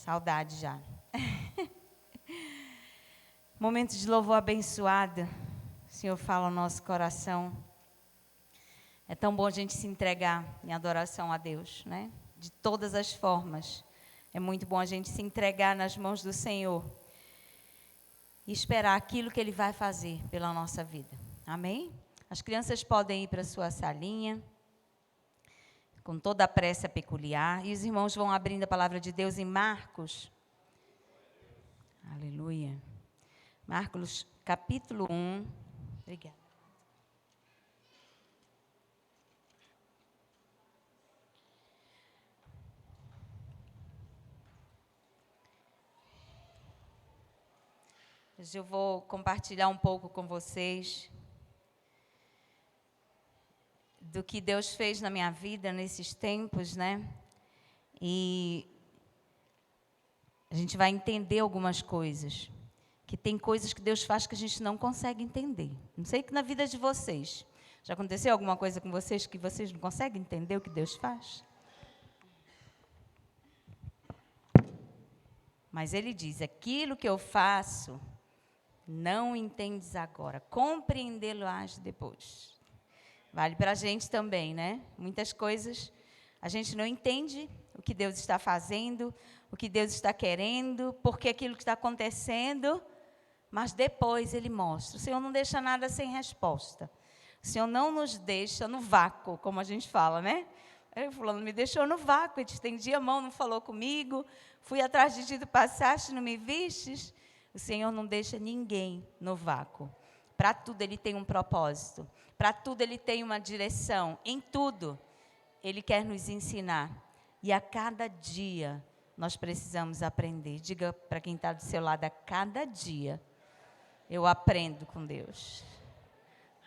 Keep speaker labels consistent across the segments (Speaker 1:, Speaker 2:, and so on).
Speaker 1: Saudade já. Momento de louvor abençoado. O Senhor fala ao nosso coração. É tão bom a gente se entregar em adoração a Deus, né? De todas as formas. É muito bom a gente se entregar nas mãos do Senhor e esperar aquilo que Ele vai fazer pela nossa vida. Amém? As crianças podem ir para a sua salinha, com toda a pressa peculiar. E os irmãos vão abrindo a palavra de Deus em Marcos. Aleluia. Marcos, capítulo 1. Obrigada. Hoje eu vou compartilhar um pouco com vocês do que Deus fez na minha vida nesses tempos, né? E a gente vai entender algumas coisas. Que tem coisas que Deus faz que a gente não consegue entender. Não sei que na vida de vocês. Já aconteceu alguma coisa com vocês que vocês não conseguem entender o que Deus faz? Mas Ele diz, aquilo que eu faço, não entendes agora, compreendê-lo-ás depois. Vale para a gente também, né? Muitas coisas a gente não entende o que Deus está fazendo, o que Deus está querendo, porque aquilo que está acontecendo, mas depois Ele mostra. O Senhor não deixa nada sem resposta. O Senhor não nos deixa no vácuo, como a gente fala, né? Fulano me deixou no vácuo, Ele estendia a mão, não falou comigo, fui atrás de ti, tu passaste, não me vistes. O Senhor não deixa ninguém no vácuo. Para tudo Ele tem um propósito. Para tudo Ele tem uma direção. Em tudo Ele quer nos ensinar. E a cada dia nós precisamos aprender. Diga para quem está do seu lado, a cada dia eu aprendo com Deus.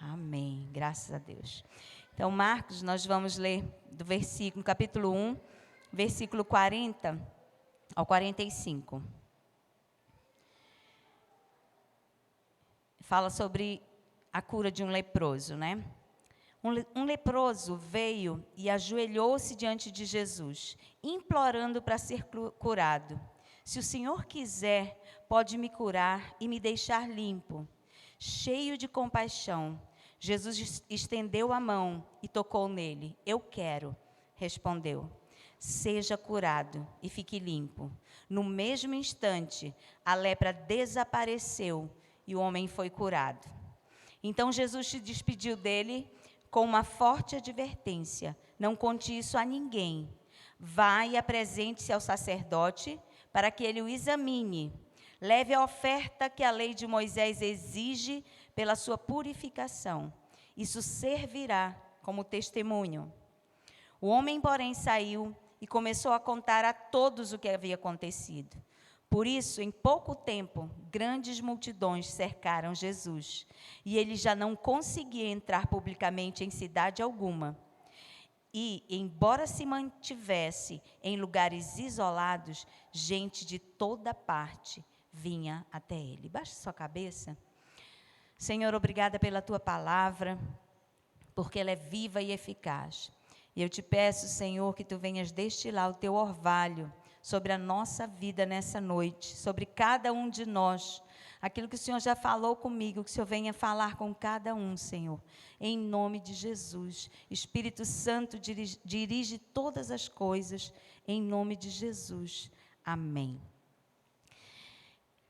Speaker 1: Amém. Graças a Deus. Então, Marcos, nós vamos ler do versículo, capítulo 1, versículo 40 ao 45. Fala sobre a cura de um leproso, né? Um leproso veio e ajoelhou-se diante de Jesus, implorando para ser curado. Se o Senhor quiser, pode me curar e me deixar limpo. Cheio de compaixão, Jesus estendeu a mão e tocou nele. Eu quero, respondeu. Seja curado e fique limpo. No mesmo instante, a lepra desapareceu e o homem foi curado. Então Jesus se despediu dele com uma forte advertência. Não conte isso a ninguém. Vá e apresente-se ao sacerdote para que ele o examine. Leve a oferta que a lei de Moisés exige pela sua purificação. Isso servirá como testemunho. O homem, porém, saiu e começou a contar a todos o que havia acontecido. Por isso, em pouco tempo, grandes multidões cercaram Jesus, e ele já não conseguia entrar publicamente em cidade alguma. E, embora se mantivesse em lugares isolados, gente de toda parte vinha até ele. Baixe sua cabeça. Senhor, obrigada pela tua palavra, porque ela é viva e eficaz. E eu te peço, Senhor, que tu venhas destilar o teu orvalho sobre a nossa vida nessa noite, sobre cada um de nós. Aquilo que o Senhor já falou comigo, que o Senhor venha falar com cada um, Senhor. Em nome de Jesus. Espírito Santo, dirige todas as coisas, em nome de Jesus. Amém.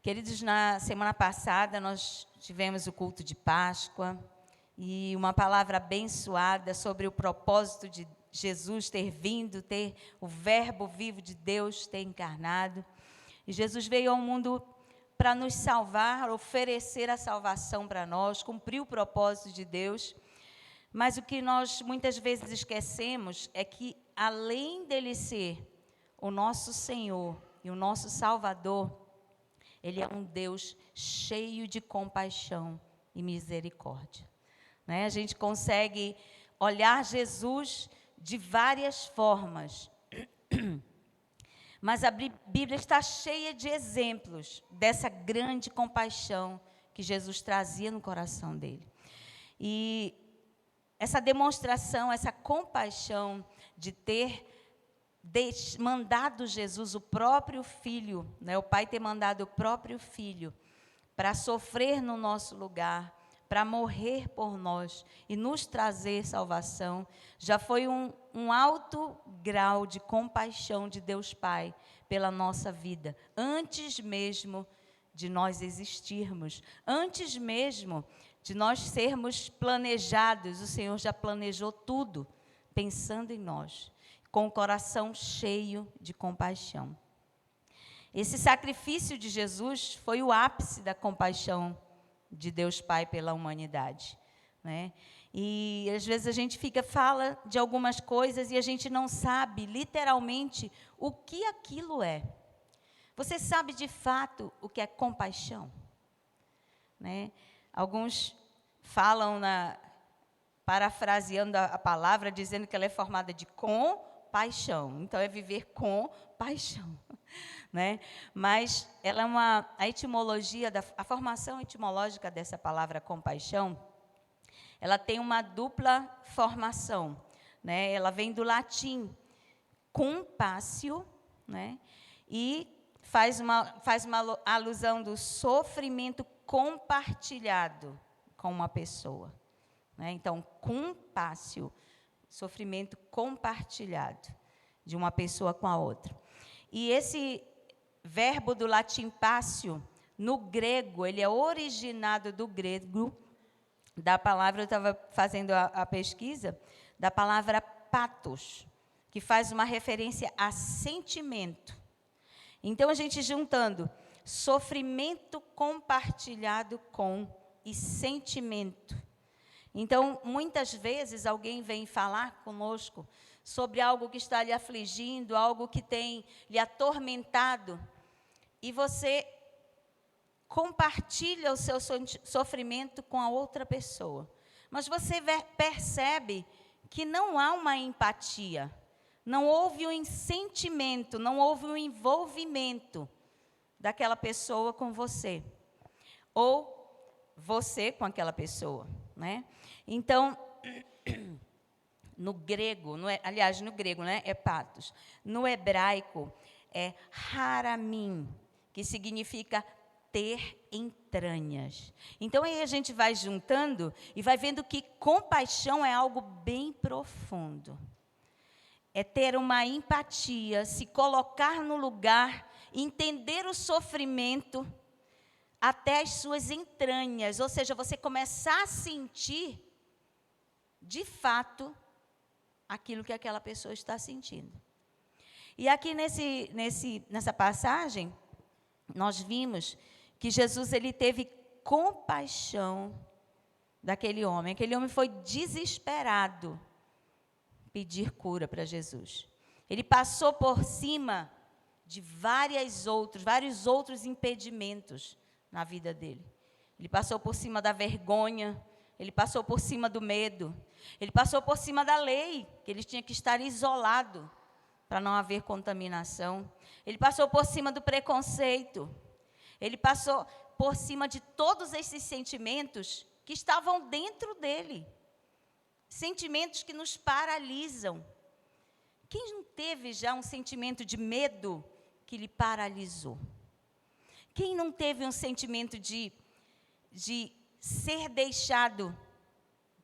Speaker 1: Queridos, na semana passada nós tivemos o culto de Páscoa e uma palavra abençoada sobre o propósito de Jesus ter vindo, ter o verbo vivo de Deus ter encarnado. E Jesus veio ao mundo para nos salvar, oferecer a salvação para nós, cumprir o propósito de Deus. Mas o que nós muitas vezes esquecemos é que, além dele ser o nosso Senhor e o nosso Salvador, Ele é um Deus cheio de compaixão e misericórdia. Né? A gente consegue olhar Jesus de várias formas. Mas a Bíblia está cheia de exemplos dessa grande compaixão que Jesus trazia no coração dele. E essa demonstração, essa compaixão de ter mandado Jesus, o próprio Filho, né, o Pai ter mandado o próprio Filho para sofrer no nosso lugar, para morrer por nós e nos trazer salvação, já foi um alto grau de compaixão de Deus Pai pela nossa vida, antes mesmo de nós existirmos, antes mesmo de nós sermos planejados, o Senhor já planejou tudo, pensando em nós, com o coração cheio de compaixão. Esse sacrifício de Jesus foi o ápice da compaixão de Deus Pai pela humanidade, né? E às vezes a gente fala de algumas coisas e a gente não sabe literalmente o que aquilo é. Você sabe de fato o que é compaixão? Né? Alguns falam, parafraseando a palavra, dizendo que ela é formada de compaixão. Então, é viver com paixão. Né? Mas ela é a etimologia, a formação etimológica dessa palavra compaixão, ela tem uma dupla formação. Né? Ela vem do latim compassio, né? E faz uma alusão do sofrimento compartilhado com uma pessoa. Né? Então, compassio, sofrimento compartilhado de uma pessoa com a outra. E esse verbo do latim passio, no grego, ele é originado do grego, da palavra, eu estava fazendo a pesquisa, da palavra pathos, que faz uma referência a sentimento. Então, a gente juntando sofrimento compartilhado com e sentimento. Então, muitas vezes, alguém vem falar conosco sobre algo que está lhe afligindo, algo que tem lhe atormentado, e você compartilha o seu sofrimento com a outra pessoa. Mas você percebe que não há uma empatia, não houve um sentimento, não houve um envolvimento daquela pessoa com você, ou você com aquela pessoa, né? Então, no grego, né, é pathos. No hebraico, é haramim, que significa ter entranhas. Então, aí a gente vai juntando e vai vendo que compaixão é algo bem profundo. É ter uma empatia, se colocar no lugar, entender o sofrimento até as suas entranhas, ou seja, você começar a sentir, de fato, aquilo que aquela pessoa está sentindo. E aqui nessa passagem, nós vimos que Jesus ele teve compaixão daquele homem. Aquele homem foi desesperado pedir cura para Jesus. Ele passou por cima de vários outros impedimentos na vida dele. Ele passou por cima da vergonha, ele passou por cima do medo, ele passou por cima da lei, que ele tinha que estar isolado para não haver contaminação. Ele passou por cima do preconceito. Ele passou por cima de todos esses sentimentos que estavam dentro dele. Sentimentos que nos paralisam. Quem não teve já um sentimento de medo que lhe paralisou? Quem não teve um sentimento de ser deixado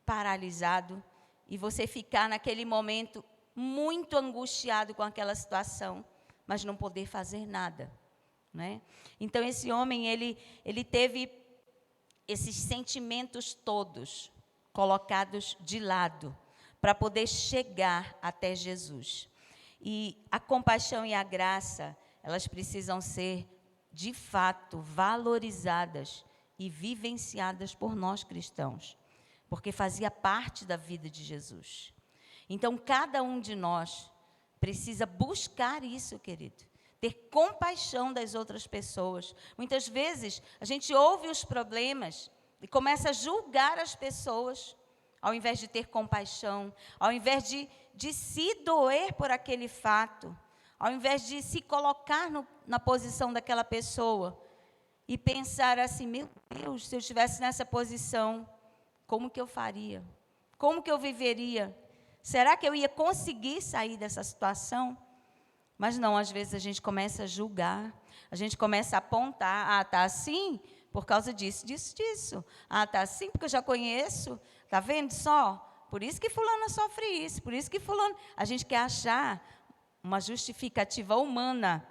Speaker 1: paralisado e você ficar naquele momento muito angustiado com aquela situação, mas não poder fazer nada, né? Então, esse homem, ele teve esses sentimentos todos colocados de lado para poder chegar até Jesus. E a compaixão e a graça, elas precisam ser, de fato, valorizadas e vivenciadas por nós cristãos, porque fazia parte da vida de Jesus. Então, cada um de nós precisa buscar isso, querido, ter compaixão das outras pessoas. Muitas vezes, a gente ouve os problemas e começa a julgar as pessoas, ao invés de ter compaixão, ao invés de se doer por aquele fato, ao invés de se colocar na posição daquela pessoa e pensar assim, meu Deus, se eu estivesse nessa posição, como que eu faria? Como que eu viveria? Será que eu ia conseguir sair dessa situação? Mas não, às vezes a gente começa a julgar, a gente começa a apontar, tá assim por causa disso, disso, disso. Tá assim porque eu já conheço, tá vendo só? Por isso que fulana sofre isso, por isso que fulano... A gente quer achar uma justificativa humana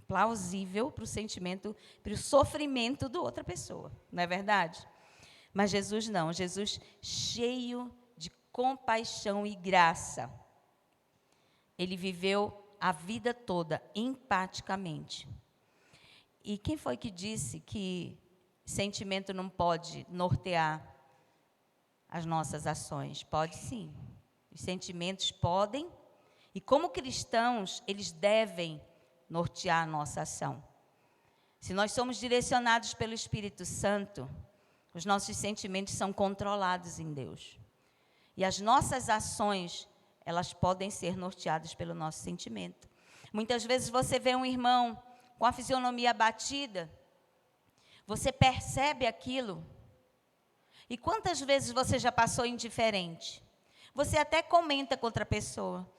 Speaker 1: plausível para o sentimento, para o sofrimento da outra pessoa, não é verdade? Mas Jesus não, Jesus cheio de compaixão e graça. Ele viveu a vida toda empaticamente. E quem foi que disse que sentimento não pode nortear as nossas ações? Pode sim. Os sentimentos podem, e como cristãos, eles devem nortear a nossa ação. Se nós somos direcionados pelo Espírito Santo, os nossos sentimentos são controlados em Deus. E as nossas ações, elas podem ser norteadas pelo nosso sentimento. Muitas vezes você vê um irmão com a fisionomia abatida, você percebe aquilo. E quantas vezes você já passou indiferente? Você até comenta com outra pessoa.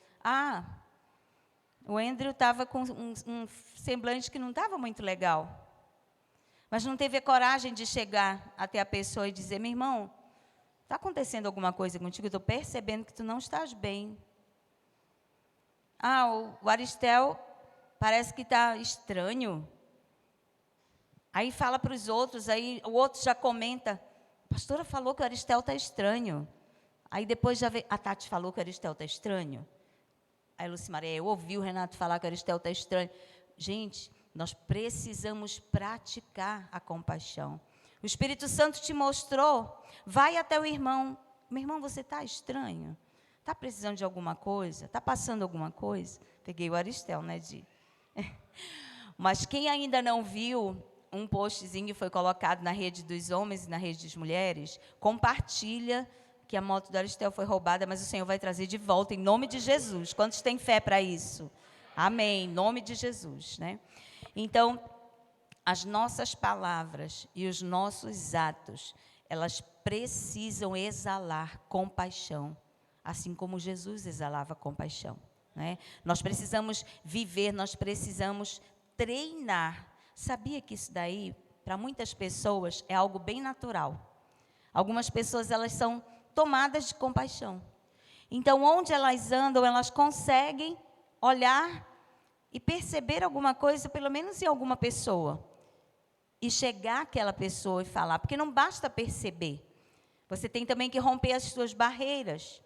Speaker 1: O Andrew estava com um semblante que não estava muito legal. Mas não teve a coragem de chegar até a pessoa e dizer, meu irmão, está acontecendo alguma coisa contigo? Eu estou percebendo que tu não estás bem. O Aristel parece que está estranho. Aí fala para os outros, aí o outro já comenta, a pastora falou que o Aristel está estranho. Aí depois já vê, a Tati falou que o Aristel está estranho. Aí Lucimaria, eu ouvi o Renato falar que o Aristel está estranho. Gente, nós precisamos praticar a compaixão. O Espírito Santo te mostrou, vai até o irmão. Meu irmão, você está estranho? Está precisando de alguma coisa? Está passando alguma coisa? Peguei o Aristel, né, Di? Mas quem ainda não viu, um postzinho foi colocado na rede dos homens e na rede das mulheres, compartilha que a moto do Aristel foi roubada, mas o Senhor vai trazer de volta, em nome de Jesus. Quantos têm fé para isso? Amém, em nome de Jesus, né? Então, as nossas palavras e os nossos atos, elas precisam exalar compaixão, assim como Jesus exalava compaixão, né? Nós precisamos viver, nós precisamos treinar. Sabia que isso daí, para muitas pessoas, é algo bem natural. Algumas pessoas, elas são tomadas de compaixão. Então, onde elas andam, elas conseguem olhar e perceber alguma coisa, pelo menos em alguma pessoa, e chegar àquela pessoa e falar, porque não basta perceber, você tem também que romper as suas barreiras.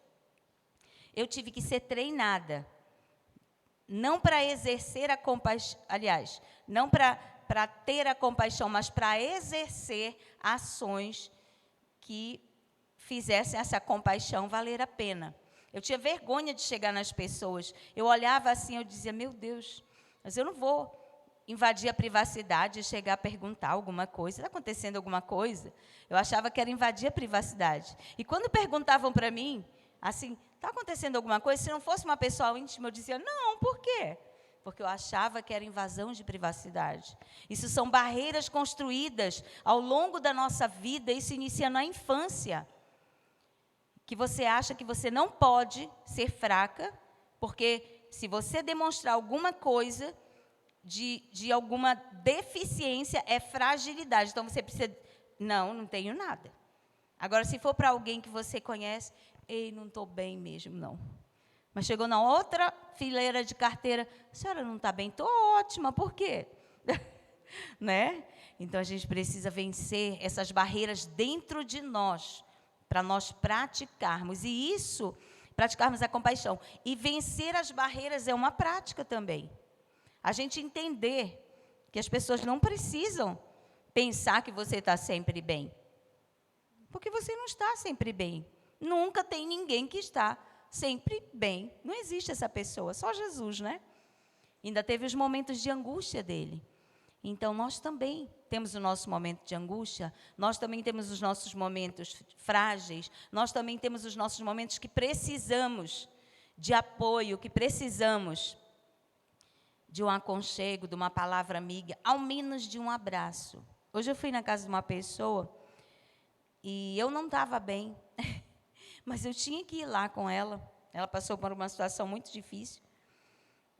Speaker 1: Eu tive que ser treinada, não para exercer a compaixão, aliás, não para ter a compaixão, mas para exercer ações que fizessem essa compaixão valer a pena. Eu tinha vergonha de chegar nas pessoas. Eu olhava assim, eu dizia, meu Deus, mas eu não vou invadir a privacidade e chegar a perguntar alguma coisa. Está acontecendo alguma coisa? Eu achava que era invadir a privacidade. E quando perguntavam para mim, assim, está acontecendo alguma coisa? Se não fosse uma pessoa íntima, eu dizia, não, por quê? Porque eu achava que era invasão de privacidade. Isso são barreiras construídas ao longo da nossa vida, isso inicia na infância. Que você acha que você não pode ser fraca, porque se você demonstrar alguma coisa de alguma deficiência, é fragilidade. Então, você precisa... Não tenho nada. Agora, se for para alguém que você conhece, ei, não estou bem mesmo, não. Mas chegou na outra fileira de carteira, a senhora não está bem? Estou ótima, por quê? Né? Então, a gente precisa vencer essas barreiras dentro de nós, para nós praticarmos, e isso, praticarmos a compaixão. E vencer as barreiras é uma prática também. A gente entender que as pessoas não precisam pensar que você está sempre bem. Porque você não está sempre bem. Nunca tem ninguém que está sempre bem. Não existe essa pessoa, só Jesus, né? Ainda teve os momentos de angústia dele. Então, nós também temos o nosso momento de angústia, nós também temos os nossos momentos frágeis, nós também temos os nossos momentos que precisamos de apoio, que precisamos de um aconchego, de uma palavra amiga, ao menos de um abraço. Hoje eu fui na casa de uma pessoa e eu não estava bem, mas eu tinha que ir lá com ela. Ela passou por uma situação muito difícil.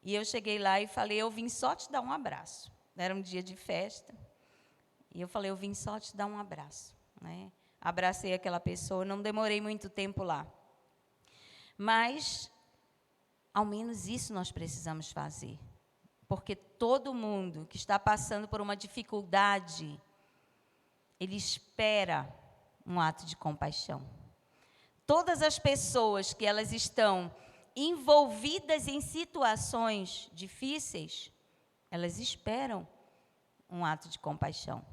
Speaker 1: E eu cheguei lá e falei, eu vim só te dar um abraço. Era um dia de festa. E eu falei, eu vim só te dar um abraço, né? Abracei aquela pessoa, não demorei muito tempo lá. Mas, ao menos isso nós precisamos fazer. Porque todo mundo que está passando por uma dificuldade, ele espera um ato de compaixão. Todas as pessoas que elas estão envolvidas em situações difíceis, elas esperam um ato de compaixão.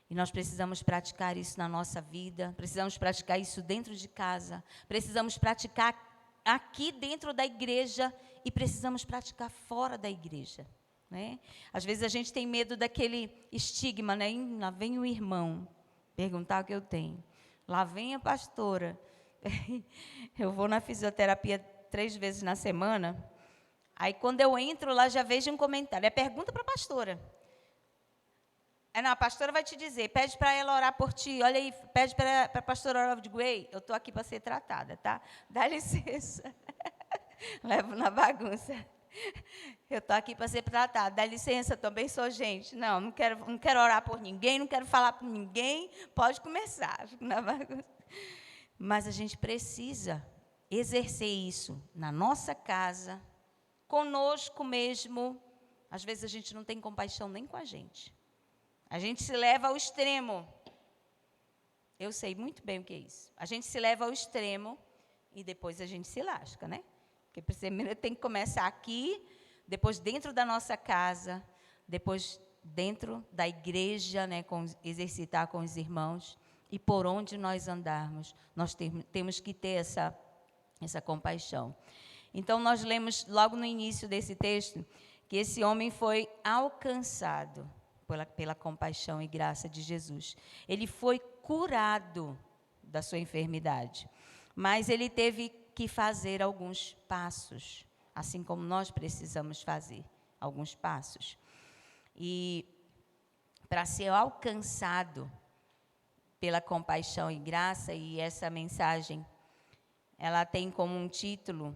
Speaker 1: E nós precisamos praticar isso na nossa vida, precisamos praticar isso dentro de casa, precisamos praticar aqui dentro da igreja e precisamos praticar fora da igreja, né? Às vezes a gente tem medo daquele estigma, né? Lá vem o irmão perguntar o que eu tenho. Lá vem a pastora. Eu vou na fisioterapia 3 vezes na semana. Aí, quando eu entro lá, já vejo um comentário. É pergunta para a pastora. Não, a pastora vai te dizer, pede para ela orar por ti. Olha aí, pede para a pastora orar. Eu digo, ei, eu estou aqui para ser tratada, tá? Dá licença. Levo na bagunça. Eu estou aqui para ser tratada. Dá licença, também sou gente. Não quero orar por ninguém, não quero falar por ninguém. Pode começar. Fico na bagunça. Mas a gente precisa exercer isso na nossa casa, conosco mesmo. Às vezes a gente não tem compaixão nem com a gente. A gente se leva ao extremo. Eu sei muito bem o que é isso. A gente se leva ao extremo e depois a gente se lasca, né? Porque primeiro tem que começar aqui, depois dentro da nossa casa, depois dentro da igreja, né, exercitar com os irmãos. E por onde nós andarmos, nós temos que ter essa compaixão. Então, nós lemos logo no início desse texto que esse homem foi alcançado pela compaixão e graça de Jesus. Ele foi curado da sua enfermidade, mas ele teve que fazer alguns passos, assim como nós precisamos fazer alguns passos. E para ser alcançado pela compaixão e graça, e essa mensagem, ela tem como um título,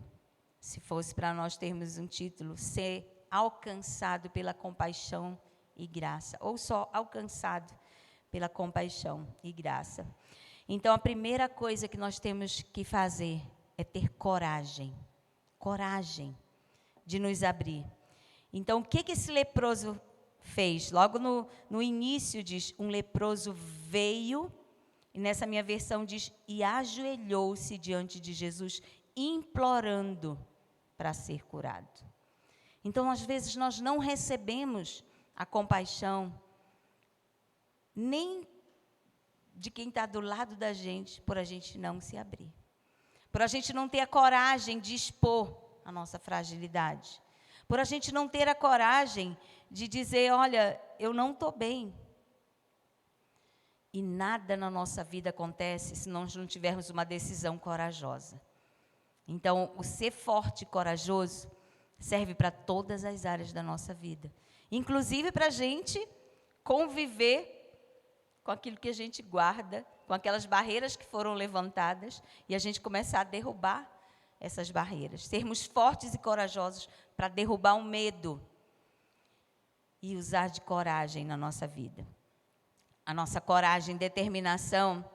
Speaker 1: se fosse para nós termos um título, ser alcançado pela compaixão e graça, ou só alcançado pela compaixão e graça. Então, a primeira coisa que nós temos que fazer é ter coragem de nos abrir. Então, o que esse leproso fez? Logo no início diz, um leproso veio, e nessa minha versão diz, e ajoelhou-se diante de Jesus, implorando para ser curado. Então, às vezes, nós não recebemos a compaixão, nem de quem está do lado da gente, por a gente não se abrir. Por a gente não ter a coragem de expor a nossa fragilidade. Por a gente não ter a coragem de dizer, olha, eu não estou bem. E nada na nossa vida acontece se nós não tivermos uma decisão corajosa. Então, o ser forte e corajoso serve para todas as áreas da nossa vida. Inclusive para a gente conviver com aquilo que a gente guarda, com aquelas barreiras que foram levantadas, e a gente começar a derrubar essas barreiras. Sermos fortes e corajosos para derrubar o medo e usar de coragem na nossa vida. A nossa coragem e determinação,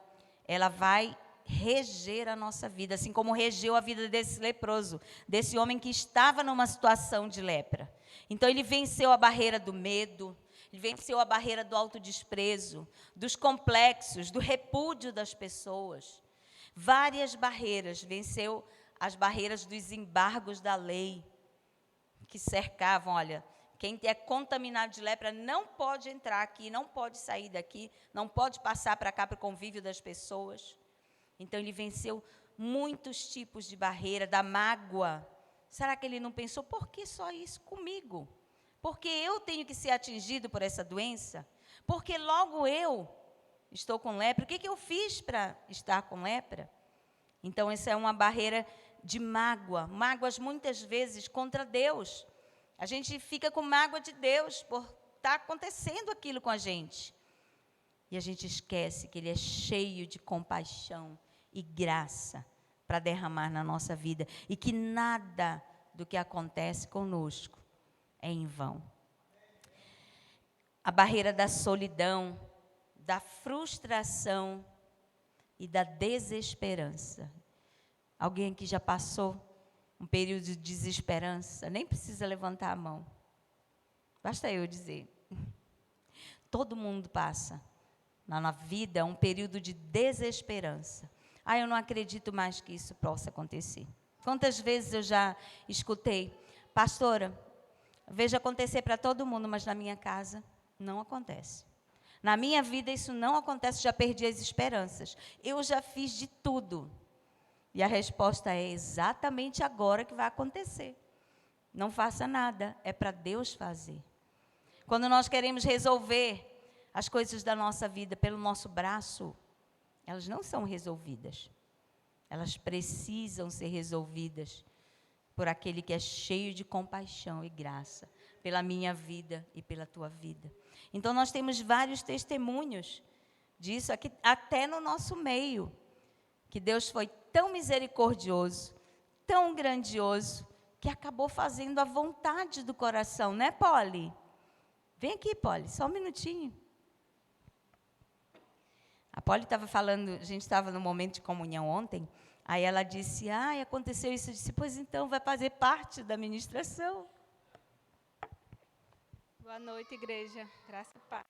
Speaker 1: ela vai reger a nossa vida, assim como regeu a vida desse leproso, desse homem que estava numa situação de lepra. Então, ele venceu a barreira do medo, ele venceu a barreira do autodesprezo, dos complexos, do repúdio das pessoas. Várias barreiras, venceu as barreiras dos embargos da lei, que cercavam, olha, quem é contaminado de lepra não pode entrar aqui, não pode sair daqui, não pode passar para cá para o convívio das pessoas. Então, ele venceu muitos tipos de barreira, da mágoa. Será que ele não pensou, por que só isso comigo? Porque eu tenho que ser atingido por essa doença? Porque logo eu estou com lepra? O que eu fiz para estar com lepra? Então, essa é uma barreira de mágoa. Mágoas, muitas vezes, contra Deus. A gente fica com mágoa de Deus por estar acontecendo aquilo com a gente. E a gente esquece que Ele é cheio de compaixão e graça para derramar na nossa vida. E que nada do que acontece conosco é em vão. A barreira da solidão, da frustração e da desesperança. Alguém aqui já passou um período de desesperança? Nem precisa levantar a mão. Basta eu dizer. Todo mundo passa na vida um período de desesperança. Eu não acredito mais que isso possa acontecer. Quantas vezes eu já escutei, pastora, vejo acontecer para todo mundo, mas na minha casa não acontece. Na minha vida isso não acontece, já perdi as esperanças. Eu já fiz de tudo. E a resposta é exatamente agora que vai acontecer. Não faça nada, é para Deus fazer. Quando nós queremos resolver as coisas da nossa vida pelo nosso braço, elas não são resolvidas. Elas precisam ser resolvidas por aquele que é cheio de compaixão e graça, pela minha vida e pela tua vida. Então, nós temos vários testemunhos disso aqui, até no nosso meio, que Deus foi tão misericordioso, tão grandioso, que acabou fazendo a vontade do coração, né, Polly? Vem aqui, Polly, só um minutinho. A Polly estava falando, a gente estava no momento de comunhão ontem, aí ela disse, aconteceu isso, eu disse, pois então, vai fazer parte da ministração.
Speaker 2: Boa noite, igreja, graça e paz.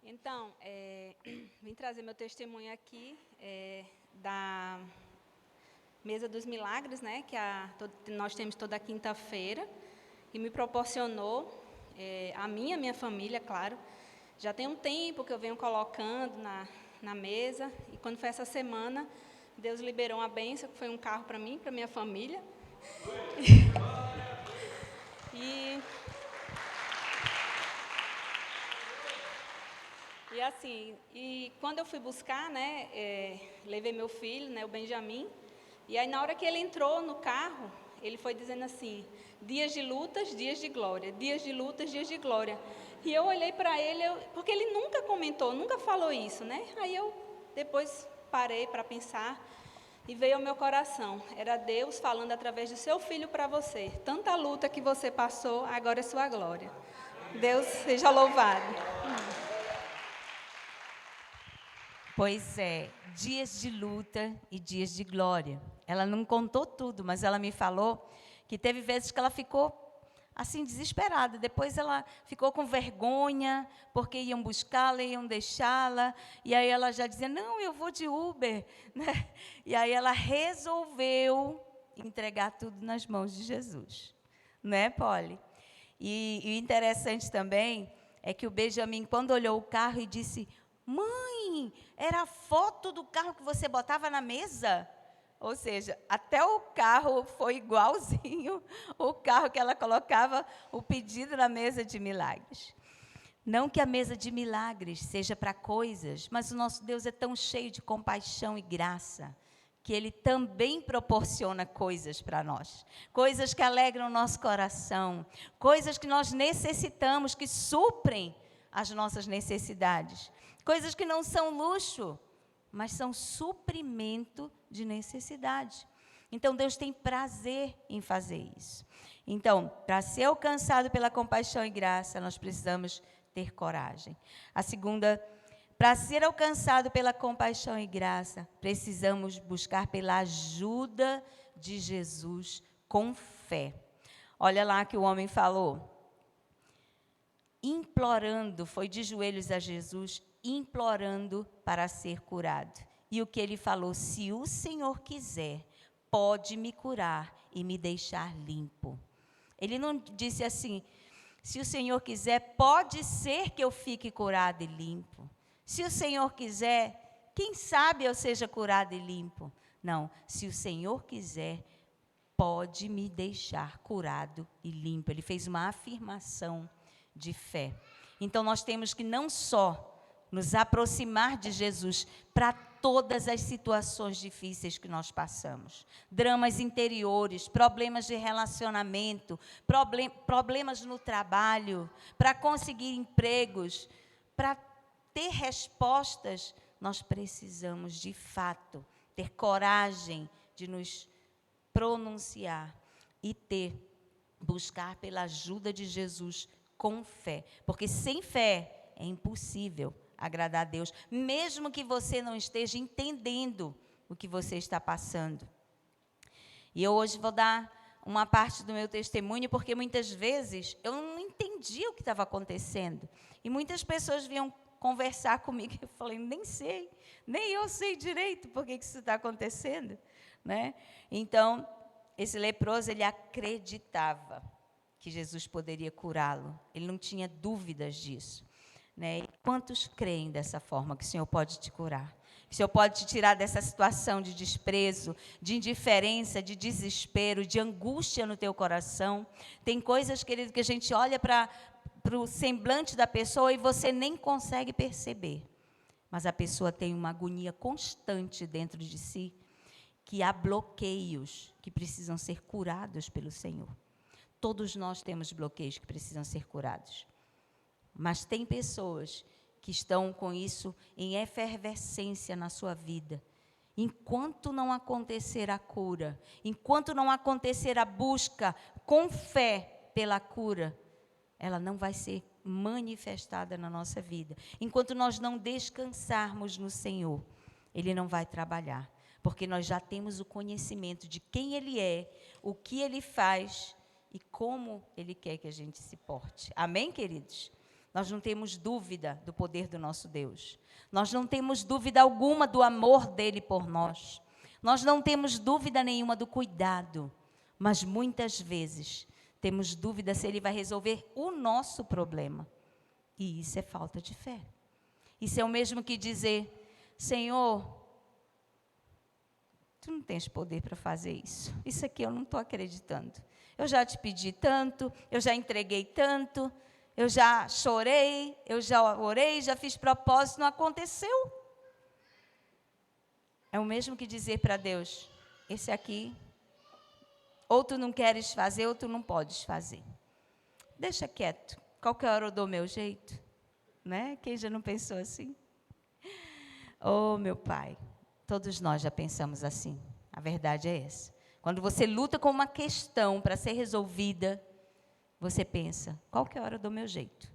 Speaker 2: Então, vim trazer meu testemunho aqui, da Mesa dos Milagres, né, que nós temos toda quinta-feira, e me proporcionou, a minha família, claro. Já tem um tempo que eu venho colocando na mesa, e quando foi essa semana, Deus liberou uma bênção, que foi um carro para mim, para minha família. E assim, quando eu fui buscar, né, levei meu filho, né, o Benjamin, e aí na hora que ele entrou no carro, ele foi dizendo assim, dias de lutas, dias de glória, dias de lutas, dias de glória. E eu olhei para ele, porque ele nunca comentou, nunca falou isso, né? Aí eu depois parei para pensar e veio ao meu coração, era Deus falando através do seu filho para você, tanta luta que você passou, agora é sua glória. Deus seja louvado.
Speaker 1: Pois é, dias de luta e dias de glória. Ela não contou tudo, mas ela me falou que teve vezes que ela ficou assim, desesperada. Depois ela ficou com vergonha, porque iam buscá-la, iam deixá-la. E aí ela já dizia, não, eu vou de Uber. Né? E aí ela resolveu entregar tudo nas mãos de Jesus. Né, Polly? E o interessante também é que o Benjamin, quando olhou o carro e disse, mãe, era a foto do carro que você botava na mesa? Ou seja, até o carro foi igualzinho o carro que ela colocava o pedido na mesa de milagres. Não que a mesa de milagres seja para coisas, mas o nosso Deus é tão cheio de compaixão e graça, que Ele também proporciona coisas para nós. Coisas que alegram o nosso coração, coisas que nós necessitamos, que suprem as nossas necessidades. Coisas que não são luxo, mas são suprimento de necessidade. Então, Deus tem prazer em fazer isso. Então, para ser alcançado pela compaixão e graça, nós precisamos ter coragem. A segunda, para ser alcançado pela compaixão e graça, precisamos buscar pela ajuda de Jesus com fé. Olha lá que o homem falou. Implorando, foi de joelhos a Jesus, implorando para ser curado. E o que ele falou, se o Senhor quiser, pode me curar e me deixar limpo. Ele não disse assim, se o Senhor quiser, pode ser que eu fique curado e limpo. Se o Senhor quiser, quem sabe eu seja curado e limpo. Não, se o Senhor quiser, pode me deixar curado e limpo. Ele fez uma afirmação de fé. Então, nós temos que não só nos aproximar de Jesus para todas as situações difíceis que nós passamos. Dramas interiores, problemas de relacionamento, problemas no trabalho, para conseguir empregos, para ter respostas, nós precisamos, de fato, ter coragem de nos pronunciar e buscar pela ajuda de Jesus com fé. Porque sem fé é impossível agradar a Deus, mesmo que você não esteja entendendo o que você está passando. E eu hoje vou dar uma parte do meu testemunho, porque muitas vezes eu não entendia o que estava acontecendo. E muitas pessoas vinham conversar comigo, e eu falei, nem eu sei direito por que isso está acontecendo, né? Então, esse leproso, ele acreditava que Jesus poderia curá-lo, ele não tinha dúvidas disso, né? E quantos creem dessa forma, que o Senhor pode te curar? Que o Senhor pode te tirar dessa situação de desprezo, de indiferença, de desespero, de angústia no teu coração. Tem coisas, querido, que a gente olha para o semblante da pessoa e você nem consegue perceber. Mas a pessoa tem uma agonia constante dentro de si, que há bloqueios que precisam ser curados pelo Senhor. Todos nós temos bloqueios que precisam ser curados. Mas tem pessoas que estão com isso em efervescência na sua vida. Enquanto não acontecer a cura, enquanto não acontecer a busca com fé pela cura, ela não vai ser manifestada na nossa vida. Enquanto nós não descansarmos no Senhor, Ele não vai trabalhar. Porque nós já temos o conhecimento de quem Ele é, o que Ele faz e como Ele quer que a gente se porte. Amém, queridos? Nós não temos dúvida do poder do nosso Deus. Nós não temos dúvida alguma do amor dEle por nós. Nós não temos dúvida nenhuma do cuidado. Mas muitas vezes temos dúvida se Ele vai resolver o nosso problema. E isso é falta de fé. Isso é o mesmo que dizer, Senhor, Tu não tens poder para fazer isso. Isso aqui eu não estou acreditando. Eu já te pedi tanto, eu já entreguei tanto, eu já chorei, eu já orei, já fiz propósito, não aconteceu. É o mesmo que dizer para Deus, esse aqui, ou tu não queres fazer, ou tu não podes fazer. Deixa quieto, qualquer hora eu dou o meu jeito. Né? Quem já não pensou assim? Oh, meu Pai, todos nós já pensamos assim, a verdade é essa. Quando você luta com uma questão para ser resolvida, você pensa, qualquer hora eu dou meu jeito.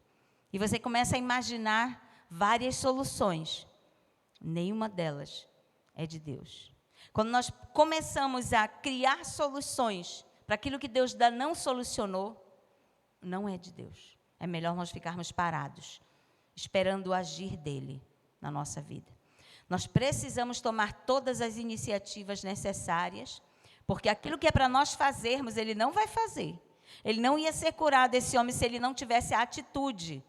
Speaker 1: E você começa a imaginar várias soluções. Nenhuma delas é de Deus. Quando nós começamos a criar soluções para aquilo que Deus ainda não solucionou, não é de Deus. É melhor nós ficarmos parados, esperando o agir dEle na nossa vida. Nós precisamos tomar todas as iniciativas necessárias, porque aquilo que é para nós fazermos, Ele não vai fazer. Ele não ia ser curado, esse homem, se ele não tivesse a atitude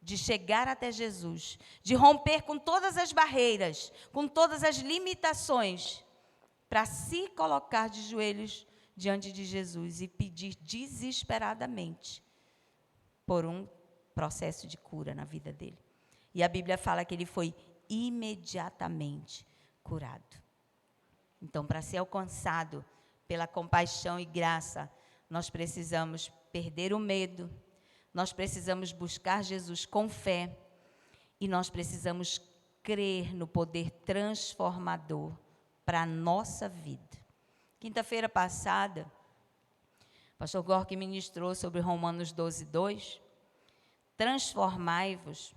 Speaker 1: de chegar até Jesus, de romper com todas as barreiras, com todas as limitações, para se colocar de joelhos diante de Jesus e pedir desesperadamente por um processo de cura na vida dele. E a Bíblia fala que ele foi imediatamente curado. Então, para ser alcançado pela compaixão e graça, nós precisamos perder o medo, nós precisamos buscar Jesus com fé e nós precisamos crer no poder transformador para a nossa vida. Quinta-feira passada, o pastor Gork ministrou sobre Romanos 12:2. Transformai-vos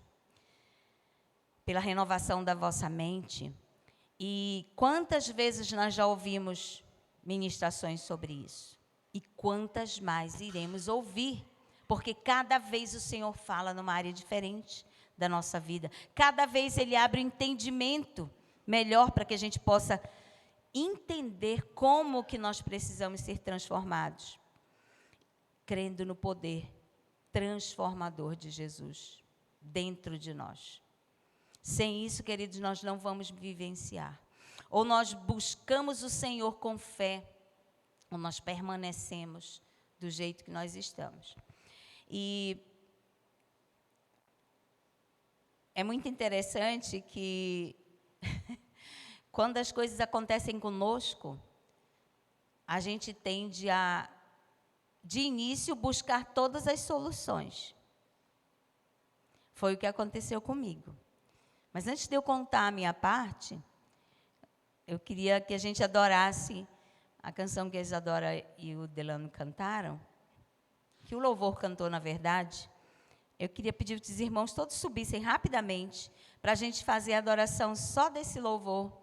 Speaker 1: pela renovação da vossa mente. E quantas vezes nós já ouvimos ministrações sobre isso? E quantas mais iremos ouvir? Porque cada vez o Senhor fala numa área diferente da nossa vida. Cada vez Ele abre o entendimento melhor para que a gente possa entender como que nós precisamos ser transformados. Crendo no poder transformador de Jesus dentro de nós. Sem isso, queridos, nós não vamos vivenciar. Ou nós buscamos o Senhor com fé, ou nós permanecemos do jeito que nós estamos. E é muito interessante que quando as coisas acontecem conosco, a gente tende a, de início, buscar todas as soluções. Foi o que aconteceu comigo. Mas antes de eu contar a minha parte, eu queria que a gente adorasse a canção que a Isadora e o Delano cantaram, que o louvor cantou, na verdade, eu queria pedir que os irmãos todos subissem rapidamente para a gente fazer a adoração só desse louvor.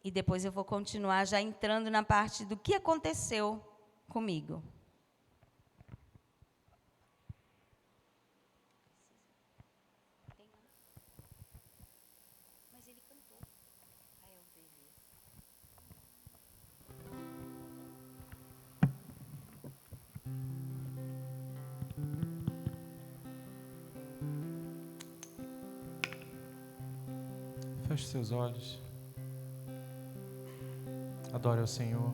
Speaker 1: E depois eu vou continuar já entrando na parte do que aconteceu comigo. Mas ele cantou.
Speaker 3: Feche seus olhos. Adore ao Senhor.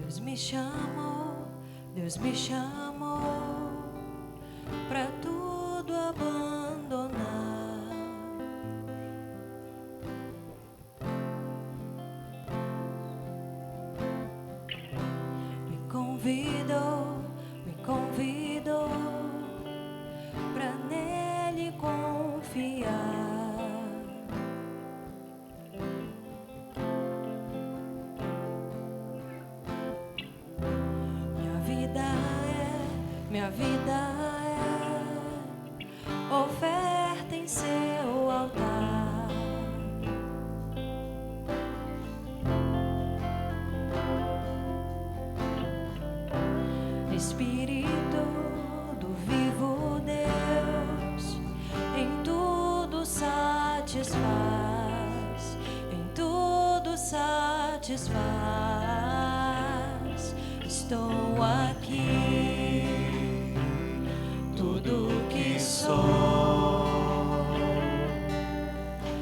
Speaker 4: Deus me chamou para tudo abandonar. Me convidou para nele confiar. Minha vida é oferta em seu altar. Espírito do vivo Deus, em tudo satisfaz, em tudo satisfaz. Estou aqui, tudo que sou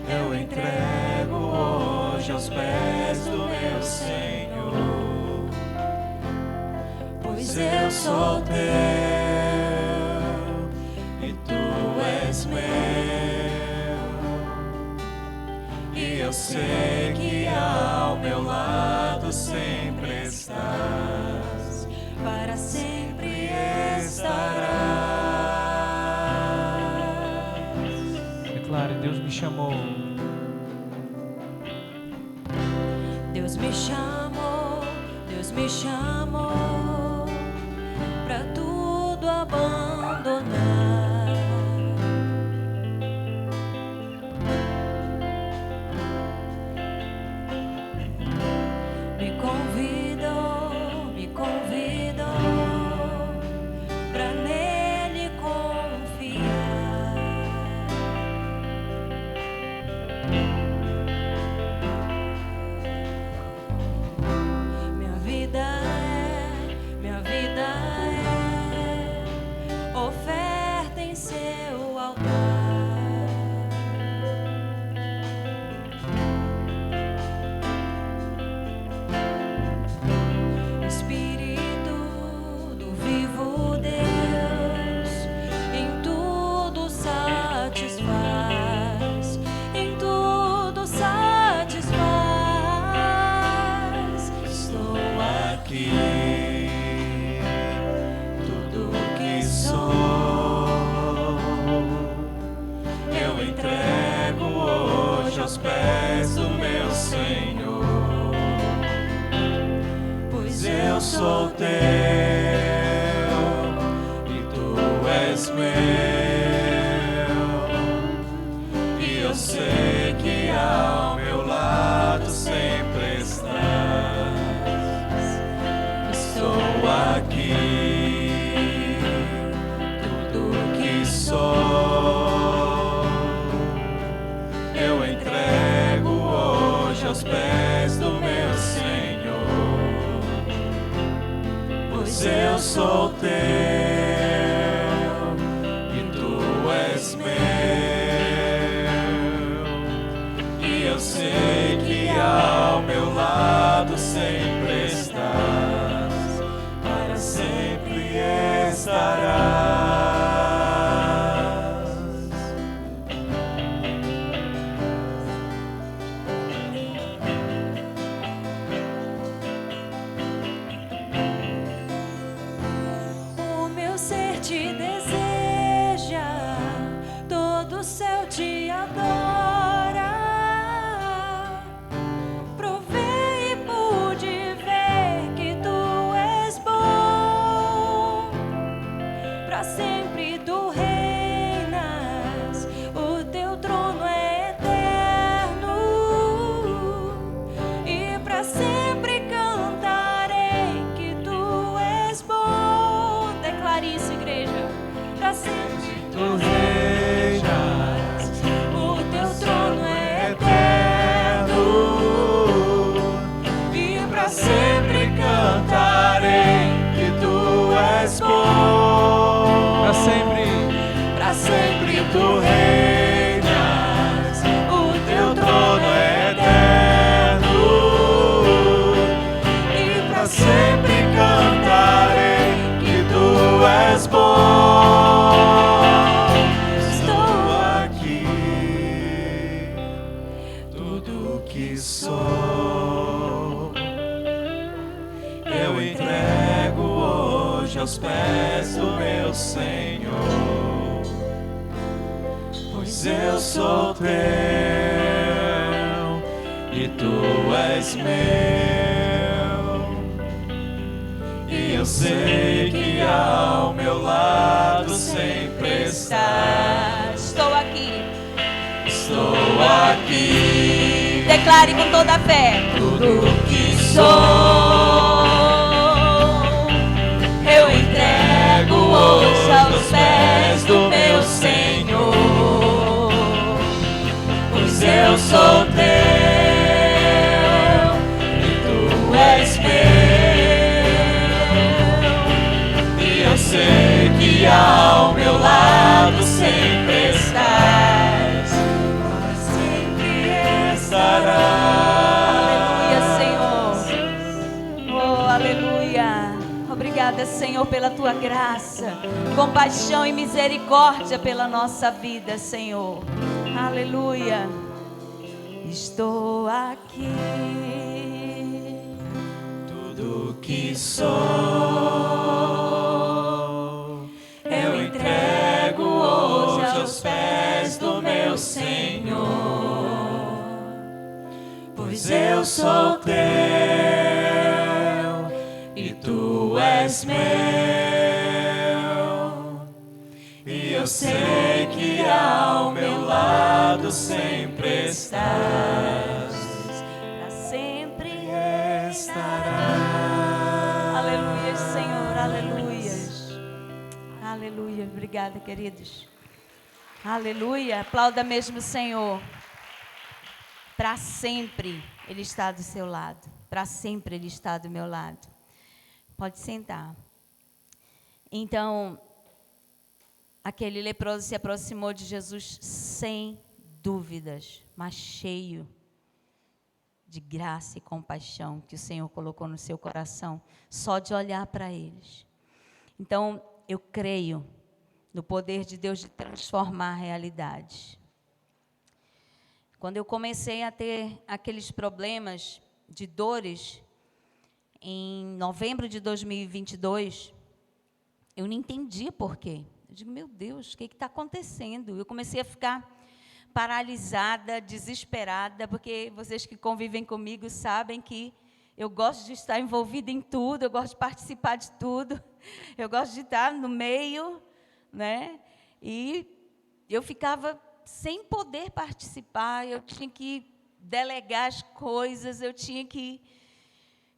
Speaker 4: eu entrego hoje aos pés do meu Senhor, pois eu sou teu e tu és meu, e eu sei que ao meu lado sempre estás, para sempre estarás.
Speaker 3: Declare: Deus me chamou.
Speaker 4: Deus me chamou, Deus me chamou para tudo abandonar. Me convidou para nele confiar. Minha vida é oferta em seu altar. Espírito do vivo Deus, em tudo satisfaz, em tudo satisfaz. Estou aqui, tudo que sou eu entrego hoje aos pés do meu Senhor, pois eu sou teu e tu és meu, e eu sei que ao meu lado sempre estás. Estou aqui, tudo que sou eu entrego hoje aos pés do meu Senhor, pois eu sou teu e tu és meu, e eu sei que ao meu lado sempre estás, para sempre estarás. tu reinas, o teu trono é eterno, e para sempre cantarei que tu és bom. Estou aqui, tudo que sou eu entrego hoje aos pés do meu Senhor, pois eu sou teu e tu és meu, e eu sei que ao meu lado sempre estás.
Speaker 1: Estou aqui.
Speaker 4: Estou aqui,
Speaker 1: Declare com toda a fé.
Speaker 4: tudo que sou eu entrego hoje aos pés do meu Senhor, pois eu sou teu e tu és meu, e eu sei que ao meu lado sempre estás, para sempre estarás.
Speaker 1: Aleluia, Senhor. Oh, aleluia. Obrigada, Senhor, pela tua graça, compaixão e misericórdia pela nossa vida, Senhor. Aleluia. Estou aqui.
Speaker 4: Tudo que sou eu entrego hoje aos pés do meu Senhor, pois eu sou teu e tu és meu, e eu sei que ao meu lado sempre estás,
Speaker 1: Para sempre
Speaker 4: estarás.
Speaker 1: Aleluia, Senhor, aleluia. Aleluia, obrigada, queridos. Aleluia, aplauda mesmo o Senhor. Para sempre Ele está do seu lado. Para sempre Ele está do meu lado. Pode sentar. Então, aquele leproso se aproximou de Jesus sem dúvidas, mas cheio de graça e compaixão que o Senhor colocou no seu coração, só de olhar para eles. Então, eu creio no poder de Deus de transformar realidades. Quando eu comecei a ter aqueles problemas de dores, em novembro de 2022, eu não entendia por quê. Eu digo, meu Deus, o que está acontecendo? Eu comecei a ficar paralisada, desesperada, porque vocês que convivem comigo sabem que eu gosto de estar envolvida em tudo, eu gosto de participar de tudo, eu gosto de estar no meio, né? E eu ficava sem poder participar, eu tinha que delegar as coisas, eu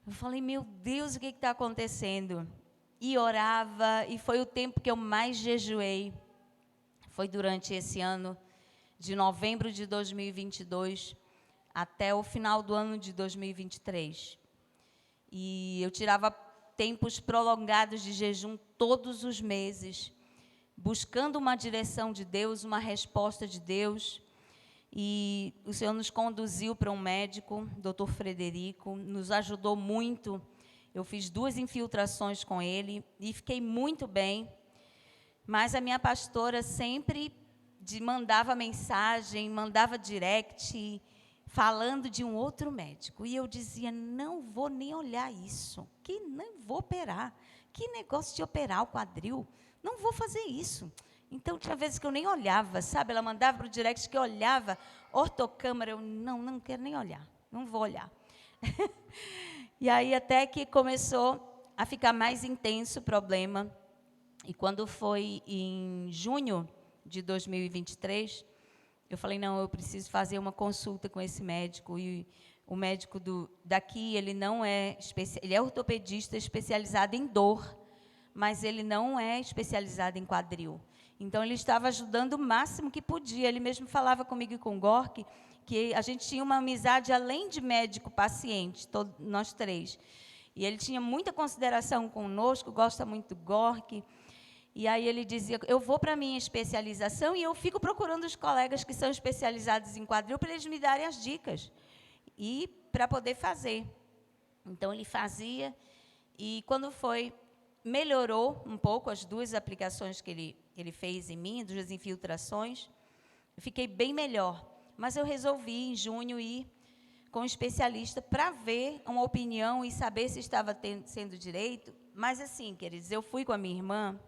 Speaker 1: falei, meu Deus, o que está acontecendo? E orava, e foi o tempo que eu mais jejuei, foi durante esse ano, de novembro de 2022 até o final do ano de 2023. E eu tirava tempos prolongados de jejum todos os meses, buscando uma direção de Deus, uma resposta de Deus. E o Senhor nos conduziu para um médico, Dr. Frederico, nos ajudou muito. Eu fiz 2 infiltrações com ele e fiquei muito bem. Mas a minha pastora sempre mandava mensagem, mandava direct, falando de um outro médico. E eu dizia, não vou nem olhar isso, que não vou operar. Que negócio de operar o quadril? Não vou fazer isso. Então, tinha vezes que eu nem olhava, sabe? Ela mandava para o direct que eu olhava, ortocâmara, eu não quero nem olhar, não vou olhar. E aí, até que começou a ficar mais intenso o problema. E quando foi em junho de 2023, eu falei, não, eu preciso fazer uma consulta com esse médico. E o médico daqui, ele não é ele é ortopedista especializado em dor, mas ele não é especializado em quadril. Então, ele estava ajudando o máximo que podia. Ele mesmo falava comigo e com o Gork, que a gente tinha uma amizade além de médico-paciente, nós 3. E ele tinha muita consideração conosco, gosta muito do Gork. E aí ele dizia, eu vou para a minha especialização e eu fico procurando os colegas que são especializados em quadril para eles me darem as dicas. E para poder fazer. Então, ele fazia, e quando foi, melhorou um pouco as 2 aplicações que ele fez em mim, 2 infiltrações, eu fiquei bem melhor. Mas eu resolvi, em junho, ir com um especialista para ver uma opinião e saber se estava sendo direito. Mas, assim, queridos, eu fui com a minha irmã,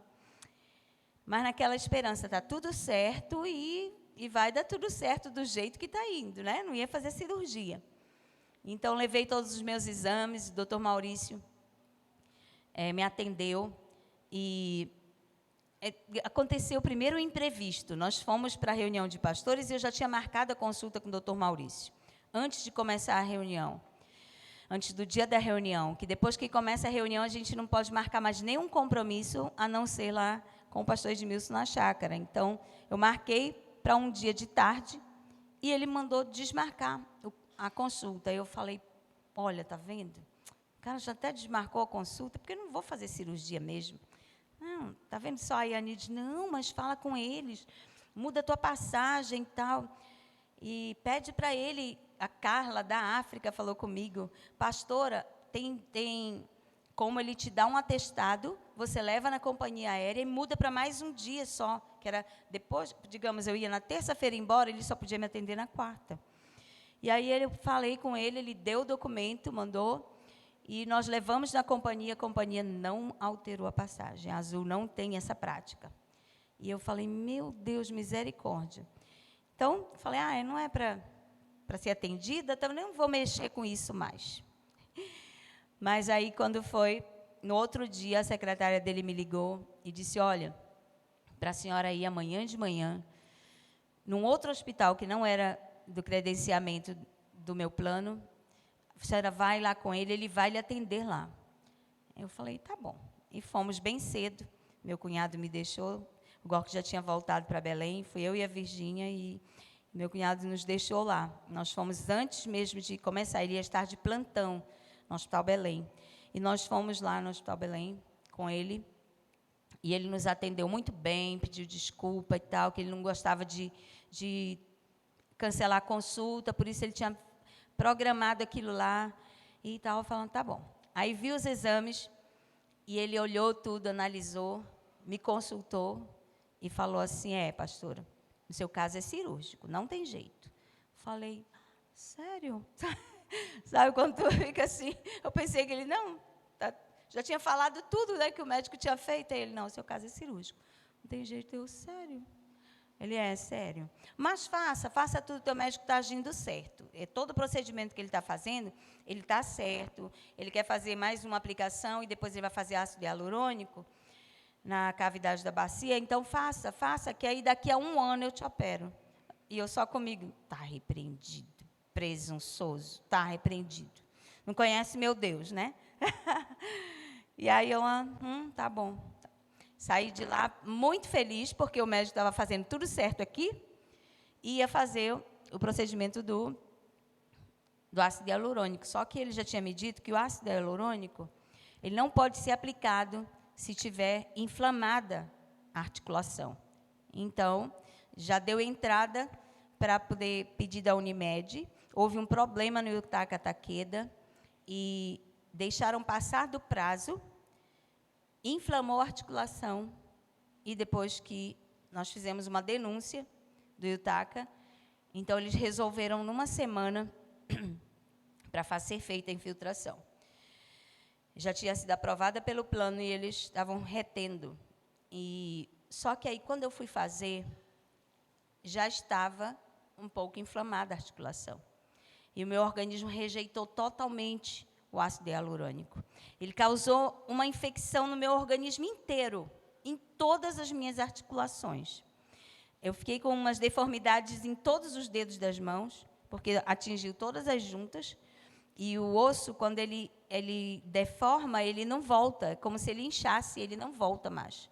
Speaker 1: mas naquela esperança, está tudo certo e vai dar tudo certo do jeito que está indo, né? Não ia fazer cirurgia. Então, levei todos os meus exames, o doutor Maurício me atendeu e aconteceu primeiro o imprevisto. Nós fomos para a reunião de pastores e eu já tinha marcado a consulta com o doutor Maurício, antes de começar a reunião, antes do dia da reunião, que depois que começa a reunião, a gente não pode marcar mais nenhum compromisso, a não ser lá com o pastor Edmilson na chácara. Então, eu marquei para um dia de tarde e ele mandou desmarcar a consulta. Eu falei, olha, tá vendo? O cara já até desmarcou a consulta, porque eu não vou fazer cirurgia mesmo. Não, tá vendo só? Aí a Ani diz, não, mas fala com eles, muda a tua passagem e tal. E pede para ele, a Carla da África falou comigo, pastora, tem como ele te dá um atestado, você leva na companhia aérea e muda para mais um dia só, que era depois, digamos, eu ia na terça-feira embora, ele só podia me atender na quarta. E aí eu falei com ele, ele deu o documento, mandou, e nós levamos na companhia, a companhia não alterou a passagem, a Azul não tem essa prática. E eu falei, meu Deus, misericórdia. Então, falei, não é para ser atendida, então não vou mexer com isso mais. Mas aí, quando foi, no outro dia, a secretária dele me ligou e disse, olha, para a senhora ir amanhã de manhã, num outro hospital que não era do credenciamento do meu plano, a senhora vai lá com ele, ele vai lhe atender lá. Eu falei, tá bom. E fomos bem cedo, meu cunhado me deixou, o Gork já tinha voltado para Belém, fui eu e a Virgínia, e meu cunhado nos deixou lá. Nós fomos antes mesmo de começar, ele ia estar de plantão no Hospital Belém. E nós fomos lá no Hospital Belém com ele, e ele nos atendeu muito bem, pediu desculpa e tal, que ele não gostava de cancelar a consulta, por isso ele tinha programado aquilo lá, e estava falando, tá bom. Aí viu os exames, e ele olhou tudo, analisou, me consultou, e falou assim, pastora, no seu caso é cirúrgico, não tem jeito. Falei, sério? Sabe quando tu fica assim? Eu pensei que ele, já tinha falado tudo, né, que o médico tinha feito, aí ele, não, seu caso é cirúrgico. Não tem jeito, eu, sério? Ele sério. Mas faça tudo, teu médico está agindo certo. Todo o procedimento que ele está fazendo, ele está certo. Ele quer fazer mais uma aplicação e depois ele vai fazer ácido hialurônico na cavidade da bacia. Então, faça, que aí daqui a 1 ano eu te opero. E eu só comigo, está repreendido, presunçoso, está repreendido. Não conhece meu Deus, né? E aí eu, tá bom. Saí de lá muito feliz, porque o médico estava fazendo tudo certo aqui, e ia fazer o procedimento do ácido hialurônico. Só que ele já tinha me dito que o ácido hialurônico, ele não pode ser aplicado se tiver inflamada a articulação. Então, já deu entrada para poder pedir da Unimed. Houve um problema no Yutaka Takeda, e deixaram passar do prazo, inflamou a articulação, e depois que nós fizemos uma denúncia do Yutaka, então eles resolveram numa semana para ser feita a infiltração. Já tinha sido aprovada pelo plano e eles estavam retendo. Só que aí, quando eu fui fazer, já estava um pouco inflamada a articulação. E o meu organismo rejeitou totalmente o ácido hialurônico. Ele causou uma infecção no meu organismo inteiro, em todas as minhas articulações. Eu fiquei com umas deformidades em todos os dedos das mãos, porque atingiu todas as juntas, e o osso, quando ele deforma, ele não volta, é como se ele inchasse, ele não volta mais.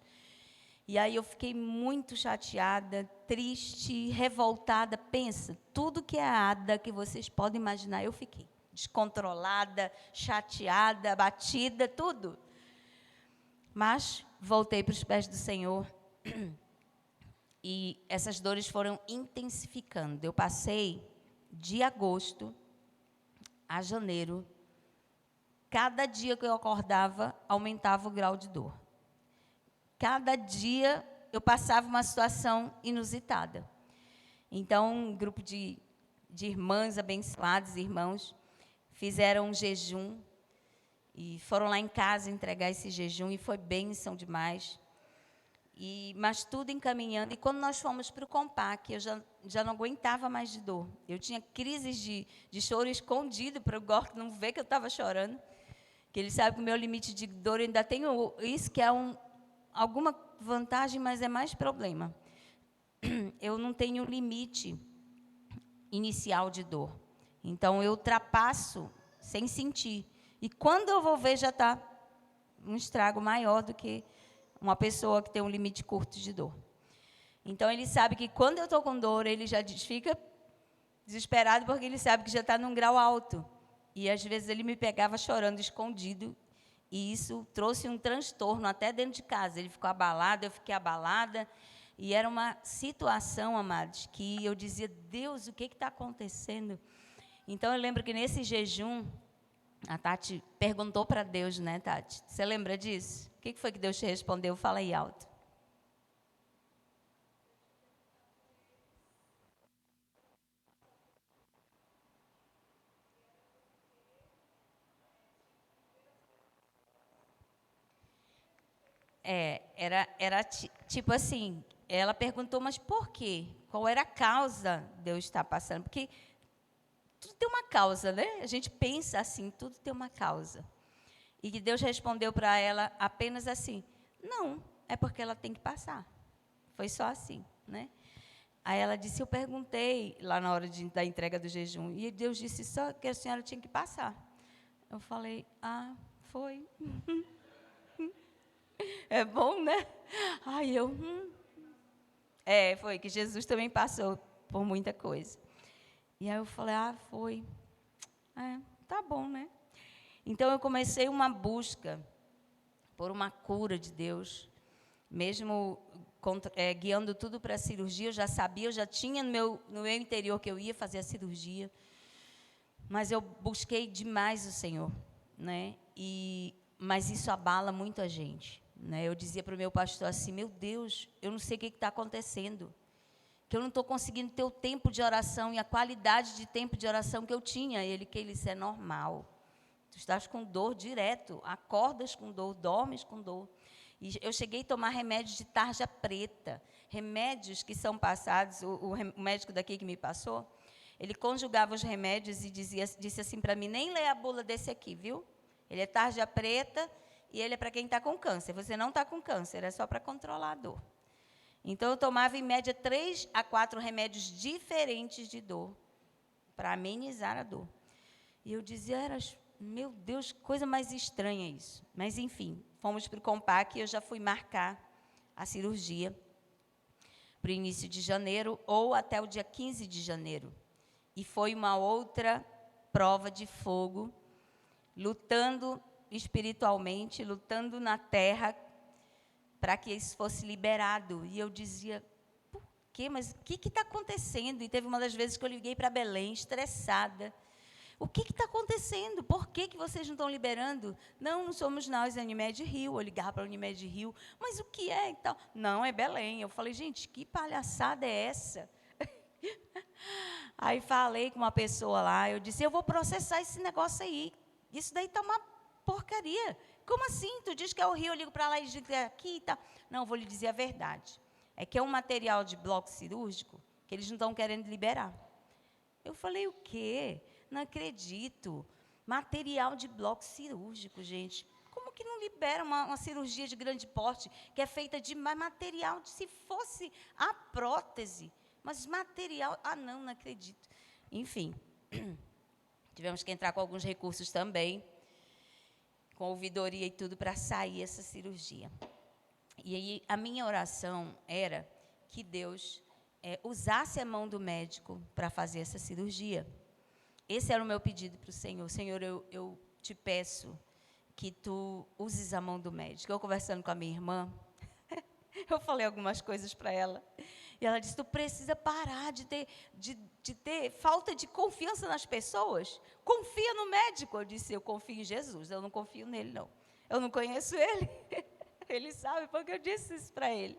Speaker 1: E aí eu fiquei muito chateada, triste, revoltada. Pensa, tudo que é ada que vocês podem imaginar, eu fiquei. Descontrolada, chateada, abatida, tudo. Mas voltei para os pés do Senhor e essas dores foram intensificando. Eu passei de agosto a janeiro, cada dia que eu acordava, aumentava o grau de dor. Cada dia eu passava uma situação inusitada. Então, um grupo de irmãs abençoadas, irmãos, fizeram um jejum e foram lá em casa entregar esse jejum, e foi bênção demais. Mas tudo encaminhando. E quando nós fomos para o Compac, eu já não aguentava mais de dor. Eu tinha crises de choro escondido para o Gork não ver que eu estava chorando. Que ele sabe que o meu limite de dor, eu ainda tenho isso, que é alguma vantagem, mas é mais problema. Eu não tenho limite inicial de dor. Então, eu ultrapasso sem sentir. E quando eu vou ver, já está um estrago maior do que uma pessoa que tem um limite curto de dor. Então, ele sabe que quando eu estou com dor, ele já fica desesperado, porque ele sabe que já está num grau alto. E, às vezes, ele me pegava chorando, escondido, e isso trouxe um transtorno até dentro de casa. Ele ficou abalado, eu fiquei abalada, e era uma situação, amados, que eu dizia, Deus, o que está acontecendo? Então, eu lembro que nesse jejum, a Tati perguntou para Deus, né, Tati? Você lembra disso? O que foi que Deus te respondeu? Fala aí alto. Era tipo assim, ela perguntou, mas por quê? Qual era a causa de eu estar passando? Porque tudo tem uma causa, né? A gente pensa assim, tudo tem uma causa. E que Deus respondeu para ela apenas assim, não, é porque ela tem que passar. Foi só assim, né? Aí ela disse, eu perguntei lá na hora da entrega do jejum, e Deus disse só que a senhora tinha que passar. Eu falei, foi. É bom, né? Aí eu, foi que Jesus também passou por muita coisa. E aí eu falei, foi. Tá bom, né? Então eu comecei uma busca por uma cura de Deus, mesmo guiando tudo para a cirurgia. Eu já sabia, eu já tinha no meu interior que eu ia fazer a cirurgia, mas eu busquei demais o Senhor, né? Mas isso abala muito a gente, né? Eu dizia para o meu pastor assim, meu Deus, eu não sei o que está acontecendo, que eu não estou conseguindo ter o tempo de oração e a qualidade de tempo de oração que eu tinha. Isso é normal. Tu estás com dor direto, acordas com dor, dormes com dor. E eu cheguei a tomar remédios de tarja preta, remédios que são passados, o médico daqui que me passou, ele conjugava os remédios e disse assim para mim, nem lê a bula desse aqui, viu? Ele é tarja preta e ele é para quem está com câncer. Você não está com câncer, é só para controlar a dor. Então, eu tomava, em média, 3 a 4 remédios diferentes de dor, para amenizar a dor. E eu dizia, meu Deus, coisa mais estranha isso. Mas, enfim, fomos para o Compac e eu já fui marcar a cirurgia para o início de janeiro ou até o dia 15 de janeiro. E foi uma outra prova de fogo, lutando espiritualmente, lutando na terra, para que isso fosse liberado. E eu dizia, por quê? Mas o que está acontecendo? E teve uma das vezes que eu liguei para Belém, estressada. O que está acontecendo? Por que vocês não estão liberando? Não somos nós, é a Unimed Rio. Eu ligava para a Unimed Rio, mas o que é? Então, não, é Belém. Eu falei, gente, que palhaçada é essa? Aí falei com uma pessoa lá, eu disse, eu vou processar esse negócio aí. Isso daí está uma porcaria. Como assim? Tu diz que é o Rio, eu ligo para lá e digo que é aqui e tal. Não, vou lhe dizer a verdade. É que é um material de bloco cirúrgico que eles não estão querendo liberar. Eu falei, o quê? Não acredito. Material de bloco cirúrgico, gente. Como que não libera uma cirurgia de grande porte, que é feita de material, se fosse a prótese, mas material... não acredito. Enfim, tivemos que entrar com alguns recursos também, com ouvidoria e tudo, para sair essa cirurgia. E aí, a minha oração era que Deus usasse a mão do médico para fazer essa cirurgia. Esse era o meu pedido para o Senhor. Senhor, eu te peço que tu uses a mão do médico. Eu conversando com a minha irmã, eu falei algumas coisas para ela. E ela disse, tu precisa parar de ter falta de confiança nas pessoas. Confia no médico. Eu disse, eu confio em Jesus, eu não confio nele, não. Eu não conheço ele. Ele sabe porque eu disse isso para ele.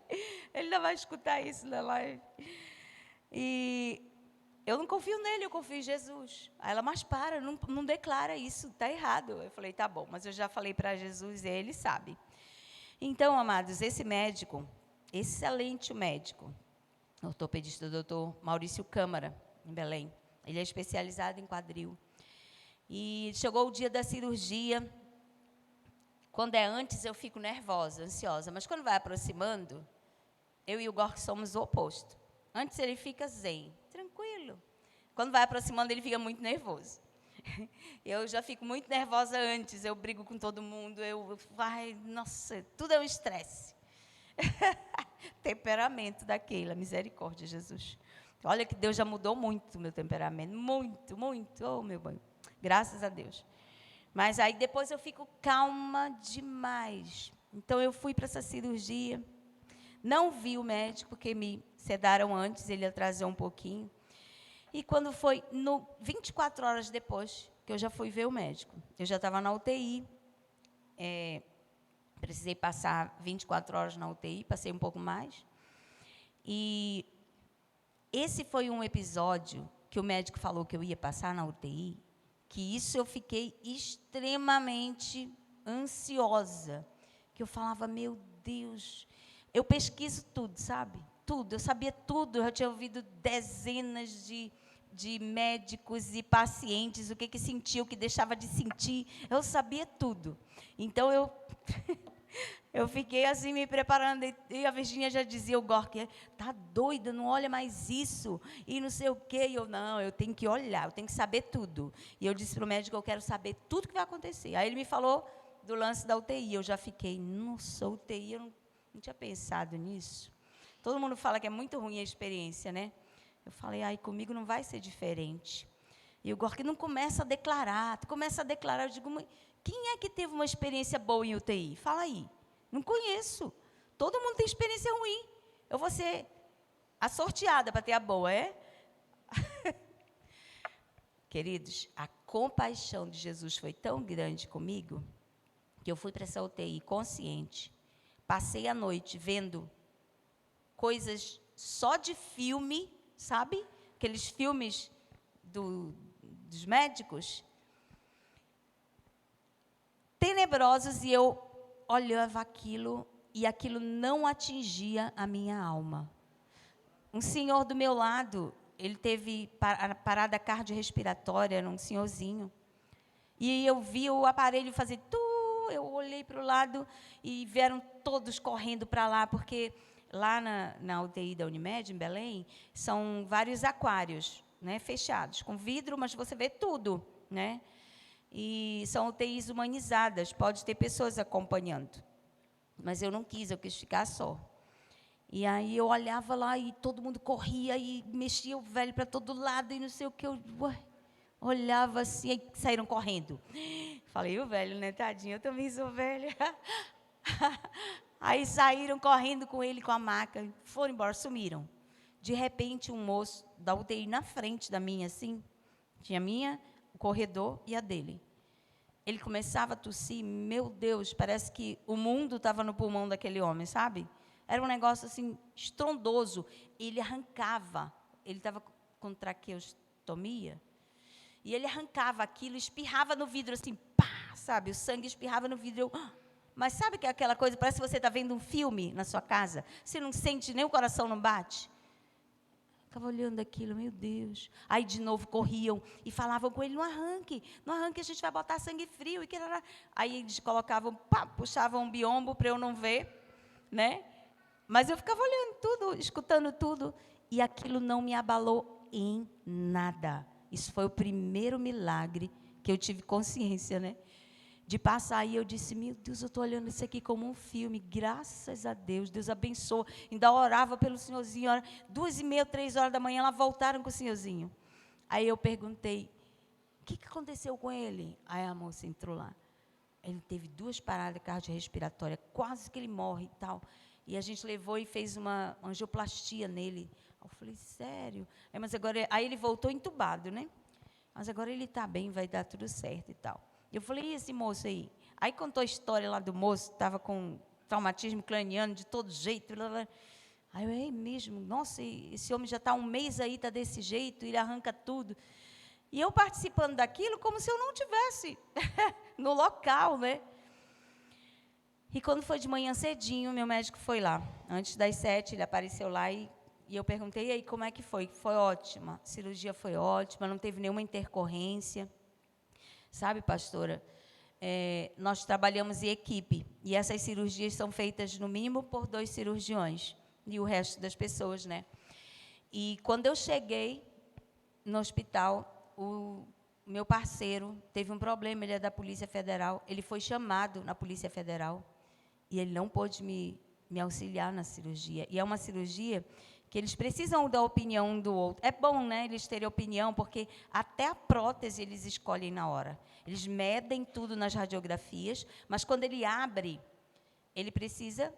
Speaker 1: Ele não vai escutar isso na live. E eu não confio nele, eu confio em Jesus. Aí ela, mas para, não declara isso, está errado. Eu falei, tá bom, mas eu já falei para Jesus e ele sabe. Então, amados, esse médico, excelente médico, ortopedista, o doutor Maurício Câmara, em Belém. Ele é especializado em quadril. E chegou o dia da cirurgia. Quando é antes, eu fico nervosa, ansiosa. Mas quando vai aproximando, eu e o Gork somos o oposto. Antes ele fica zen, tranquilo. Quando vai aproximando, ele fica muito nervoso. Eu já fico muito nervosa antes, eu brigo com todo mundo, nossa, tudo é um estresse. Temperamento daquela, misericórdia, Jesus. Olha que Deus já mudou muito o meu temperamento, muito, muito, oh meu bem, graças a Deus. Mas aí depois eu fico calma demais. Então eu fui para essa cirurgia, não vi o médico, porque me sedaram antes, ele atrasou um pouquinho. E quando foi 24 horas depois, que eu já fui ver o médico, eu já estava na UTI, precisei passar 24 horas na UTI, passei um pouco mais. E esse foi um episódio que o médico falou que eu ia passar na UTI, que isso eu fiquei extremamente ansiosa, que eu falava, meu Deus, eu pesquiso tudo, sabe? Tudo, eu sabia tudo, eu já tinha ouvido dezenas de médicos e pacientes, o que sentia, o que deixava de sentir, eu sabia tudo. Então, eu fiquei assim, me preparando, e a Virgínia já dizia, o Gork, tá doida, não olha mais isso, e não sei o quê, e eu, não, eu tenho que olhar, eu tenho que saber tudo. E eu disse para o médico, eu quero saber tudo que vai acontecer. Aí ele me falou do lance da UTI, eu já fiquei, nossa, UTI, eu não tinha pensado nisso. Todo mundo fala que é muito ruim a experiência, né? Eu falei, comigo não vai ser diferente. E o Gork não começa a declarar, eu digo, quem é que teve uma experiência boa em UTI? Fala aí. Não conheço. Todo mundo tem experiência ruim. Eu vou ser a sorteada para ter a boa, é? Queridos, a compaixão de Jesus foi tão grande comigo, que eu fui para essa UTI consciente. Passei a noite vendo coisas só de filme, sabe? Aqueles filmes dos médicos. Tenebrosos, e eu olhava aquilo, e aquilo não atingia a minha alma. Um senhor do meu lado, ele teve parada cardiorrespiratória, era um senhorzinho, e eu vi o aparelho fazer eu olhei para o lado, e vieram todos correndo para lá, porque lá na UTI da Unimed, em Belém, são vários aquários, né, fechados, com vidro, mas você vê tudo, né? E são UTIs humanizadas, pode ter pessoas acompanhando. Mas eu não quis, eu quis ficar só. E aí eu olhava lá e todo mundo corria e mexia o velho para todo lado e não sei o que. Eu olhava assim e saíram correndo. Falei, o velho, né, tadinho, eu também sou velha. Aí saíram correndo com ele, com a maca, foram embora, sumiram. De repente, um moço da UTI na frente da minha, assim, tinha a minha, o corredor e a dele. Ele começava a tossir, meu Deus, parece que o mundo estava no pulmão daquele homem, sabe? Era um negócio assim, estrondoso. Ele arrancava, ele estava com traqueostomia, e ele arrancava aquilo, espirrava no vidro assim, pá, sabe? O sangue espirrava no vidro. Mas sabe que é aquela coisa, parece que você está vendo um filme na sua casa, você não sente, nem o coração não bate? Ficava olhando aquilo, meu Deus. Aí, de novo, corriam e falavam com ele, não arranque, a gente vai botar sangue frio. Aí, eles colocavam, puxavam um biombo para eu não ver, né? Mas eu ficava olhando tudo, escutando tudo, e aquilo não me abalou em nada. Isso foi o primeiro milagre que eu tive consciência, né? De passar aí, eu disse, meu Deus, eu estou olhando isso aqui como um filme, graças a Deus, Deus abençoa. Ainda orava pelo senhorzinho, 2h30, 3h da manhã, elas voltaram com o senhorzinho. Aí eu perguntei, o que aconteceu com ele? Aí a moça entrou lá. Ele teve 2 paradas cardiorrespiratórias, quase que ele morre e tal. E a gente levou e fez uma angioplastia nele. Eu falei, sério? Mas agora, aí ele voltou entubado, né? Mas agora ele está bem, vai dar tudo certo e tal. Eu falei, e esse moço aí? Aí contou a história lá do moço, estava com traumatismo craniano de todo jeito. Blá, blá. Aí eu, é mesmo? Nossa, esse homem já está 1 mês aí, está desse jeito, ele arranca tudo. E eu participando daquilo como se eu não tivesse no local, né? E quando foi de manhã cedinho, meu médico foi lá. Antes das 7, ele apareceu lá e eu perguntei, e aí, como é que foi? Foi ótima, a cirurgia foi ótima, não teve nenhuma intercorrência. Sabe, pastora, nós trabalhamos em equipe, e essas cirurgias são feitas, no mínimo, por 2 cirurgiões, e o resto das pessoas, né? E quando eu cheguei no hospital, o meu parceiro teve um problema, ele é da Polícia Federal, ele foi chamado na Polícia Federal, e ele não pôde me auxiliar na cirurgia. E é uma cirurgia que eles precisam da opinião um do outro. É bom, né, eles terem opinião, porque até a prótese eles escolhem na hora. Eles medem tudo nas radiografias, mas quando ele abre, ele precisa,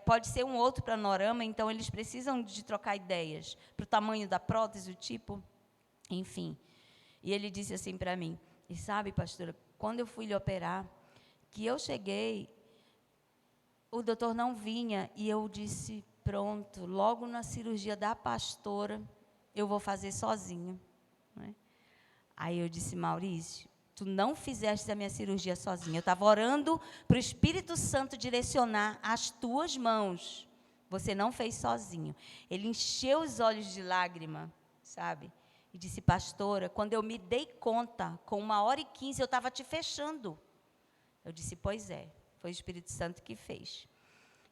Speaker 1: pode ser um outro panorama, então eles precisam de trocar ideias para o tamanho da prótese, o tipo, enfim. E ele disse assim para mim, e sabe, pastora, quando eu fui lhe operar, que eu cheguei, o doutor não vinha, e eu disse, pronto, logo na cirurgia da pastora, eu vou fazer sozinho. Né? Aí eu disse, Maurício, tu não fizeste a minha cirurgia sozinho. Eu estava orando para o Espírito Santo direcionar as tuas mãos. Você não fez sozinho. Ele encheu os olhos de lágrima, sabe? E disse, pastora, quando eu me dei conta, com 1h15, eu estava te fechando. Eu disse, pois é, foi o Espírito Santo que fez.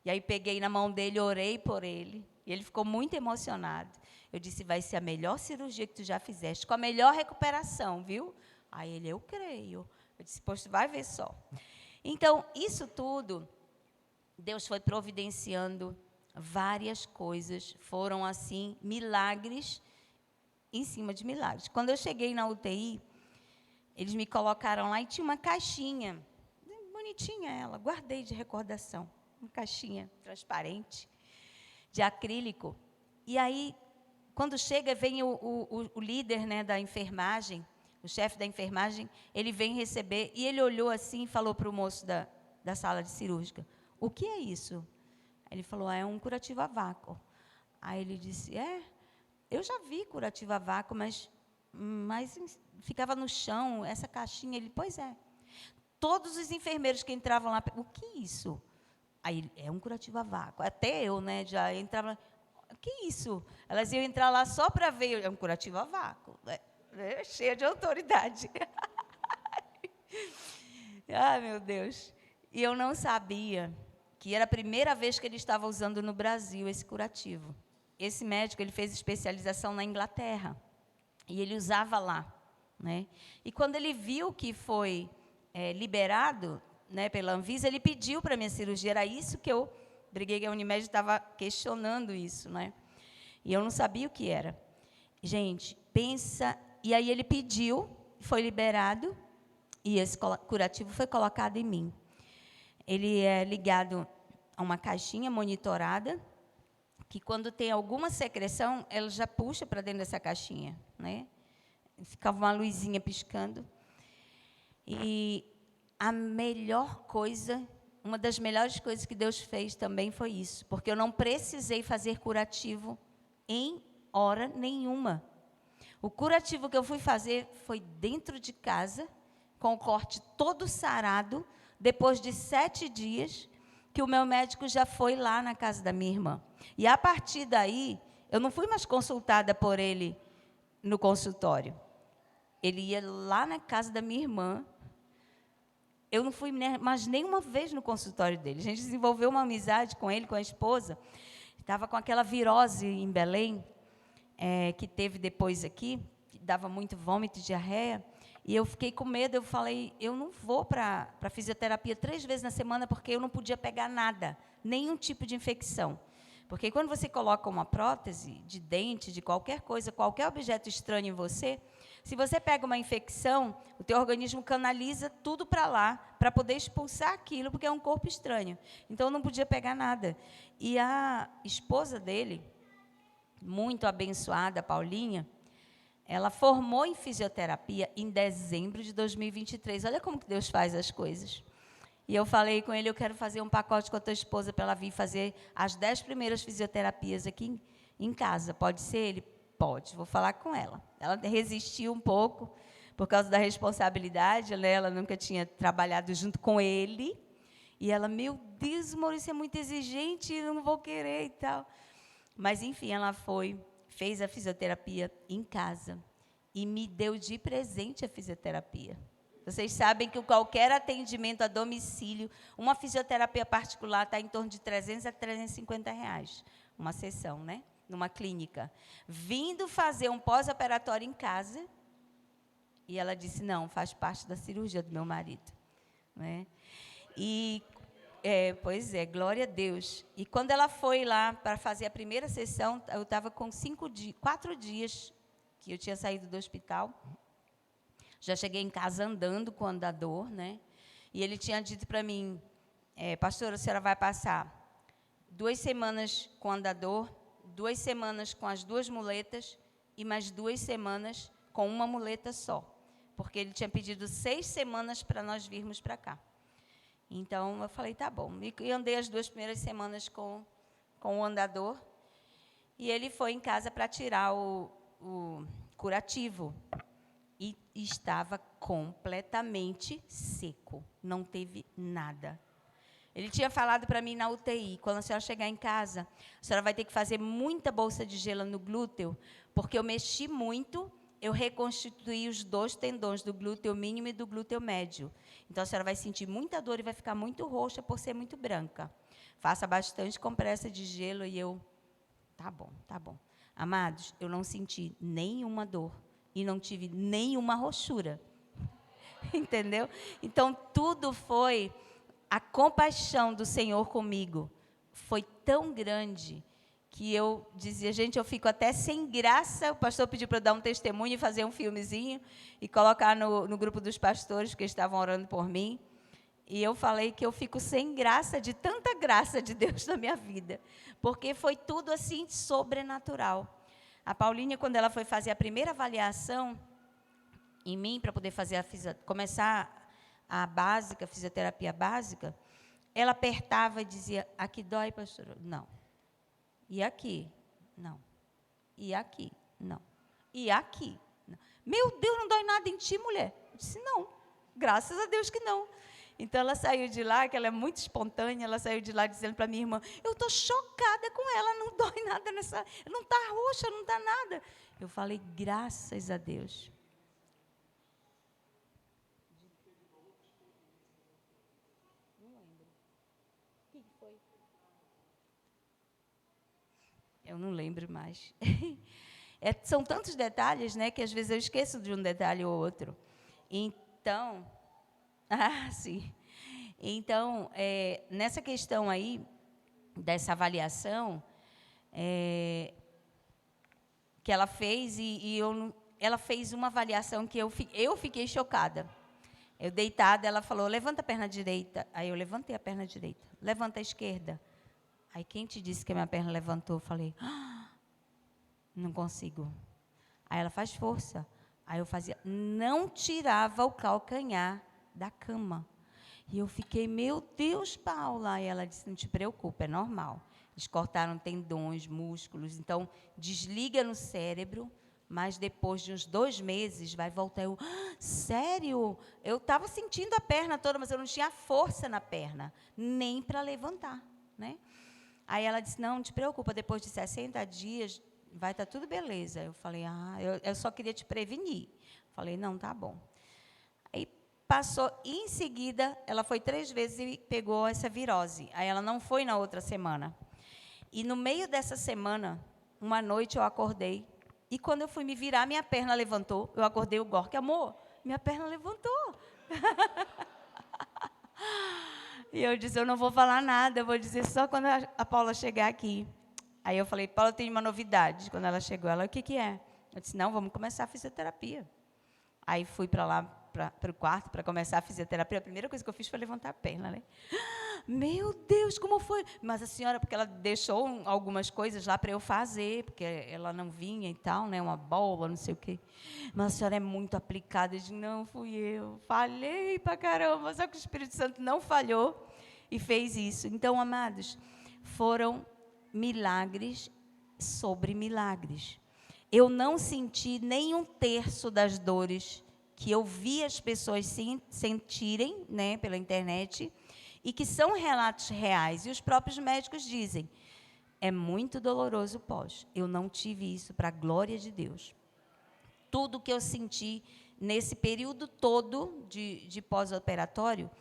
Speaker 1: E aí peguei na mão dele, orei por ele, e ele ficou muito emocionado. Eu disse, vai ser a melhor cirurgia que tu já fizeste, com a melhor recuperação, viu? Aí ele, eu creio. Eu disse, poxa, vai ver só. Então, isso tudo, Deus foi providenciando várias coisas, foram assim, milagres em cima de milagres. Quando eu cheguei na UTI, eles me colocaram lá e tinha uma caixinha, bonitinha ela, guardei de recordação. Uma caixinha transparente, de acrílico. E aí, quando chega, vem o líder, né, da enfermagem, o chefe da enfermagem, ele vem receber, e ele olhou assim e falou para o moço da sala de cirúrgica, o que é isso? Ele falou, é um curativo a vácuo. Aí ele disse, eu já vi curativo a vácuo, mas ficava no chão, essa caixinha. Ele, pois é. Todos os enfermeiros que entravam lá, o que é isso? Aí, é um curativo a vácuo. Até eu, né, já entrava, o que é isso? Elas iam entrar lá só para ver, é um curativo a vácuo. Cheia de autoridade. Ai, meu Deus. E eu não sabia que era a primeira vez que ele estava usando no Brasil esse curativo. Esse médico, ele fez especialização na Inglaterra. E ele usava lá. Né? E quando ele viu que foi liberado, né, pela Anvisa, ele pediu para a minha cirurgia, era isso que eu briguei, que a Unimed estava questionando isso, né? E eu não sabia o que era. Gente, pensa, e aí ele pediu, foi liberado, e esse curativo foi colocado em mim. Ele é ligado a uma caixinha monitorada, que quando tem alguma secreção, ela já puxa para dentro dessa caixinha, né? Ficava uma luzinha piscando. E a melhor coisa, uma das melhores coisas que Deus fez também foi isso, porque eu não precisei fazer curativo em hora nenhuma. O curativo que eu fui fazer foi dentro de casa, com o corte todo sarado, depois de 7 dias, que o meu médico já foi lá na casa da minha irmã. E, a partir daí, eu não fui mais consultada por ele no consultório. Ele ia lá na casa da minha irmã. Eu não fui mais nenhuma vez no consultório dele. A gente desenvolveu uma amizade com ele, com a esposa. Estava com aquela virose em Belém, que teve depois aqui, que dava muito vômito e diarreia. E eu fiquei com medo, eu falei, eu não vou para a fisioterapia 3 vezes na semana, porque eu não podia pegar nada, nenhum tipo de infecção. Porque quando você coloca uma prótese de dente, de qualquer coisa, qualquer objeto estranho em você, Se você pega uma infecção, o teu organismo canaliza tudo para lá, para poder expulsar aquilo, porque é um corpo estranho. Então, não podia pegar nada. E a esposa dele, muito abençoada, Paulinha, ela formou em fisioterapia em dezembro de 2023. Olha como que Deus faz as coisas. E eu falei com ele, eu quero fazer um pacote com a tua esposa para ela vir fazer as 10 primeiras fisioterapias aqui em casa. Pode ser? Ele, pode, vou falar com ela. Ela resistiu um pouco, por causa da responsabilidade, né? Ela nunca tinha trabalhado junto com ele. E ela, meu Deus, Maurício é muito exigente, eu não vou querer e tal. Mas, enfim, ela foi, fez a fisioterapia em casa e me deu de presente a fisioterapia. Vocês sabem que qualquer atendimento a domicílio, uma fisioterapia particular está em torno de 300 a 350 reais, uma sessão, né? Numa clínica. Vindo fazer um pós-operatório em casa, e ela disse, não, faz parte da cirurgia do meu marido. Né? E, pois é, glória a Deus. E quando ela foi lá para fazer a primeira sessão, eu estava com 4 dias que eu tinha saído do hospital. Já cheguei em casa andando com o andador, né? E ele tinha dito para mim, pastora, a senhora vai passar 2 semanas com o andador, 2 semanas com as 2 muletas e mais 2 semanas com uma muleta só. Porque ele tinha pedido 6 semanas para nós virmos para cá. Então, eu falei, tá bom. E andei as 2 primeiras semanas com o andador. E ele foi em casa para tirar o curativo. E estava completamente seco. Não teve nada. Ele tinha falado para mim na UTI, quando a senhora chegar em casa, a senhora vai ter que fazer muita bolsa de gelo no glúteo, porque eu mexi muito, eu reconstituí os 2 tendões, do glúteo mínimo e do glúteo médio. Então, a senhora vai sentir muita dor e vai ficar muito roxa por ser muito branca. Faça bastante compressa de gelo e eu... Tá bom, tá bom. Amados, eu não senti nenhuma dor. E não tive nenhuma roxura. Entendeu? Então, tudo foi... A compaixão do Senhor comigo foi tão grande que eu dizia, gente, eu fico até sem graça. O pastor pediu para eu dar um testemunho e fazer um filmezinho e colocar no grupo dos pastores, que estavam orando por mim. E eu falei que eu fico sem graça, de tanta graça de Deus na minha vida. Porque foi tudo assim sobrenatural. A Paulinha, quando ela foi fazer a primeira avaliação em mim, para poder fazer começar a básica, a fisioterapia básica, ela apertava e dizia, aqui dói, pastor? Não. E aqui? Não. E aqui? Não. E aqui? Não. Meu Deus, não dói nada em ti, mulher? Eu disse, não. Graças a Deus que não. Então, ela saiu de lá, que ela é muito espontânea, ela saiu de lá dizendo para minha irmã, eu estou chocada com ela, não dói nada nessa... Não está roxa, não está nada. Eu falei, graças a Deus. Eu não lembro mais. São tantos detalhes, né, que às vezes eu esqueço de um detalhe ou outro. Então, sim. Então, nessa questão aí, dessa avaliação, que ela fez, ela fez uma avaliação que eu fiquei chocada. Eu deitada, ela falou, levanta a perna direita. Aí eu levantei a perna direita. Levanta a esquerda. Aí, quem te disse que a minha perna levantou? Eu falei, não consigo. Aí ela faz força. Aí eu fazia, não tirava o calcanhar da cama. E eu fiquei, meu Deus, Paula. Aí ela disse, não te preocupa, é normal. Eles cortaram tendões, músculos, então desliga no cérebro, mas depois de uns 2 meses vai voltar. Eu, sério? Eu estava sentindo a perna toda, mas eu não tinha força na perna, nem para levantar, né? Aí ela disse, não te preocupa, depois de 60 dias vai estar tudo beleza. Eu falei, eu só queria te prevenir. Falei, não, tá bom. Aí passou, e em seguida, ela foi 3 vezes e pegou essa virose. Aí ela não foi na outra semana. E no meio dessa semana, uma noite eu acordei, e quando eu fui me virar, minha perna levantou. Eu acordei o Gork, amor, minha perna levantou. E eu disse, eu não vou falar nada, eu vou dizer só quando a Paula chegar aqui. Aí eu falei, Paula, tem uma novidade. Quando ela chegou, ela, o que é? Eu disse, não, vamos começar a fisioterapia. Aí fui para lá, para o quarto, para começar a fisioterapia. A primeira coisa que eu fiz foi levantar a perna, né? Meu Deus, como foi? Mas a senhora, porque ela deixou algumas coisas lá para eu fazer, porque ela não vinha e tal, né? Uma bola, não sei o quê. Mas a senhora é muito aplicada. Eu disse, não, fui eu. Falhei para caramba, só que o Espírito Santo não falhou e fez isso. Então, amados, foram milagres sobre milagres. Eu não senti nem um terço das dores que eu vi as pessoas sentirem, né, pela internet, e que são relatos reais. E os próprios médicos dizem, é muito doloroso o pós. Eu não tive isso, para a glória de Deus. Tudo que eu senti nesse período todo de pós-operatório,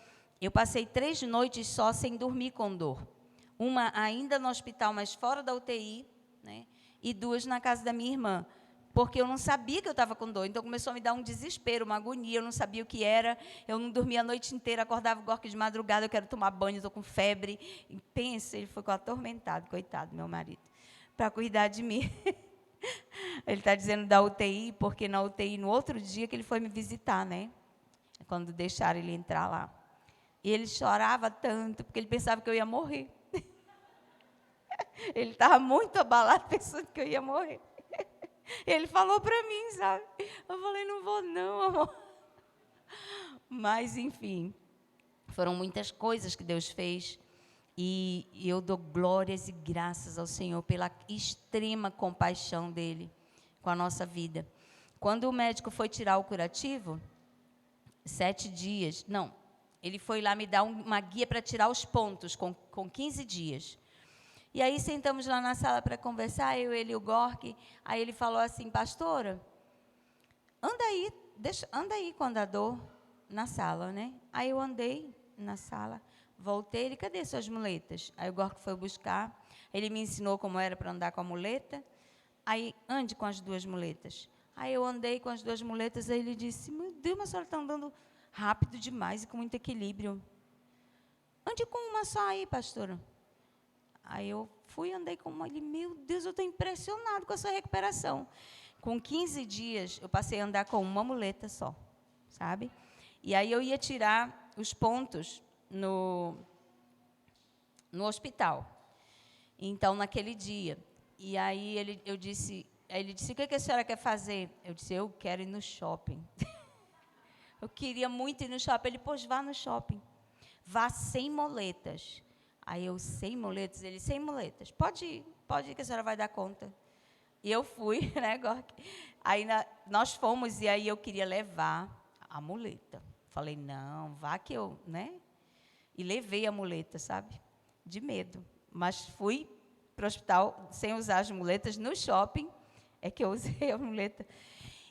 Speaker 1: eu passei 3 noites só sem dormir com dor. Uma ainda no hospital, mas fora da UTI, né, e 2 na casa da minha irmã, porque eu não sabia que eu estava com dor. Então, começou a me dar um desespero, uma agonia, eu não sabia o que era, eu não dormia a noite inteira, acordava o Gork de madrugada, eu quero tomar banho, estou com febre. E pensa, ele foi atormentado, coitado, meu marido, para cuidar de mim. Ele está dizendo da UTI, porque na UTI, no outro dia que ele foi me visitar, né? Quando deixaram ele entrar lá. E ele chorava tanto, porque ele pensava que eu ia morrer. Ele estava muito abalado, pensando que eu ia morrer. Ele falou para mim, sabe? Eu falei, não vou não, amor. Mas, enfim, foram muitas coisas que Deus fez. E eu dou glórias e graças ao Senhor pela extrema compaixão dEle com a nossa vida. Quando o médico foi tirar o curativo, 7 dias, não, ele foi lá me dar uma guia para tirar os pontos, com 15 dias. E aí sentamos lá na sala para conversar, eu, ele e o Gork. Aí ele falou assim, pastora, anda aí com o andador na sala, né? Aí eu andei na sala, voltei, ele, cadê suas muletas? Aí o Gork foi buscar, ele me ensinou como era para andar com a muleta. Aí, ande com as 2 muletas. Aí eu andei com as 2 muletas, aí ele disse, meu Deus, mas a senhora está andando rápido demais e com muito equilíbrio. Ande com uma só aí, pastora. Aí eu fui, andei com uma, ele, meu Deus, eu estou impressionado com essa recuperação. Com 15 dias, eu passei a andar com uma muleta só, sabe? E aí eu ia tirar os pontos no hospital. Então, naquele dia. E aí ele disse, o que a senhora quer fazer? Eu disse, eu quero ir no shopping. Eu queria muito ir no shopping. Ele, pois, vá no shopping. Vá sem muletas. Aí eu, sem muletas? Ele, sem muletas. Pode ir que a senhora vai dar conta. E eu fui, né, Gork? Aí nós fomos, e aí eu queria levar a muleta. Falei, não, vá que eu, né? E levei a muleta, sabe? De medo. Mas fui para o hospital sem usar as muletas. No shopping é que eu usei a muleta.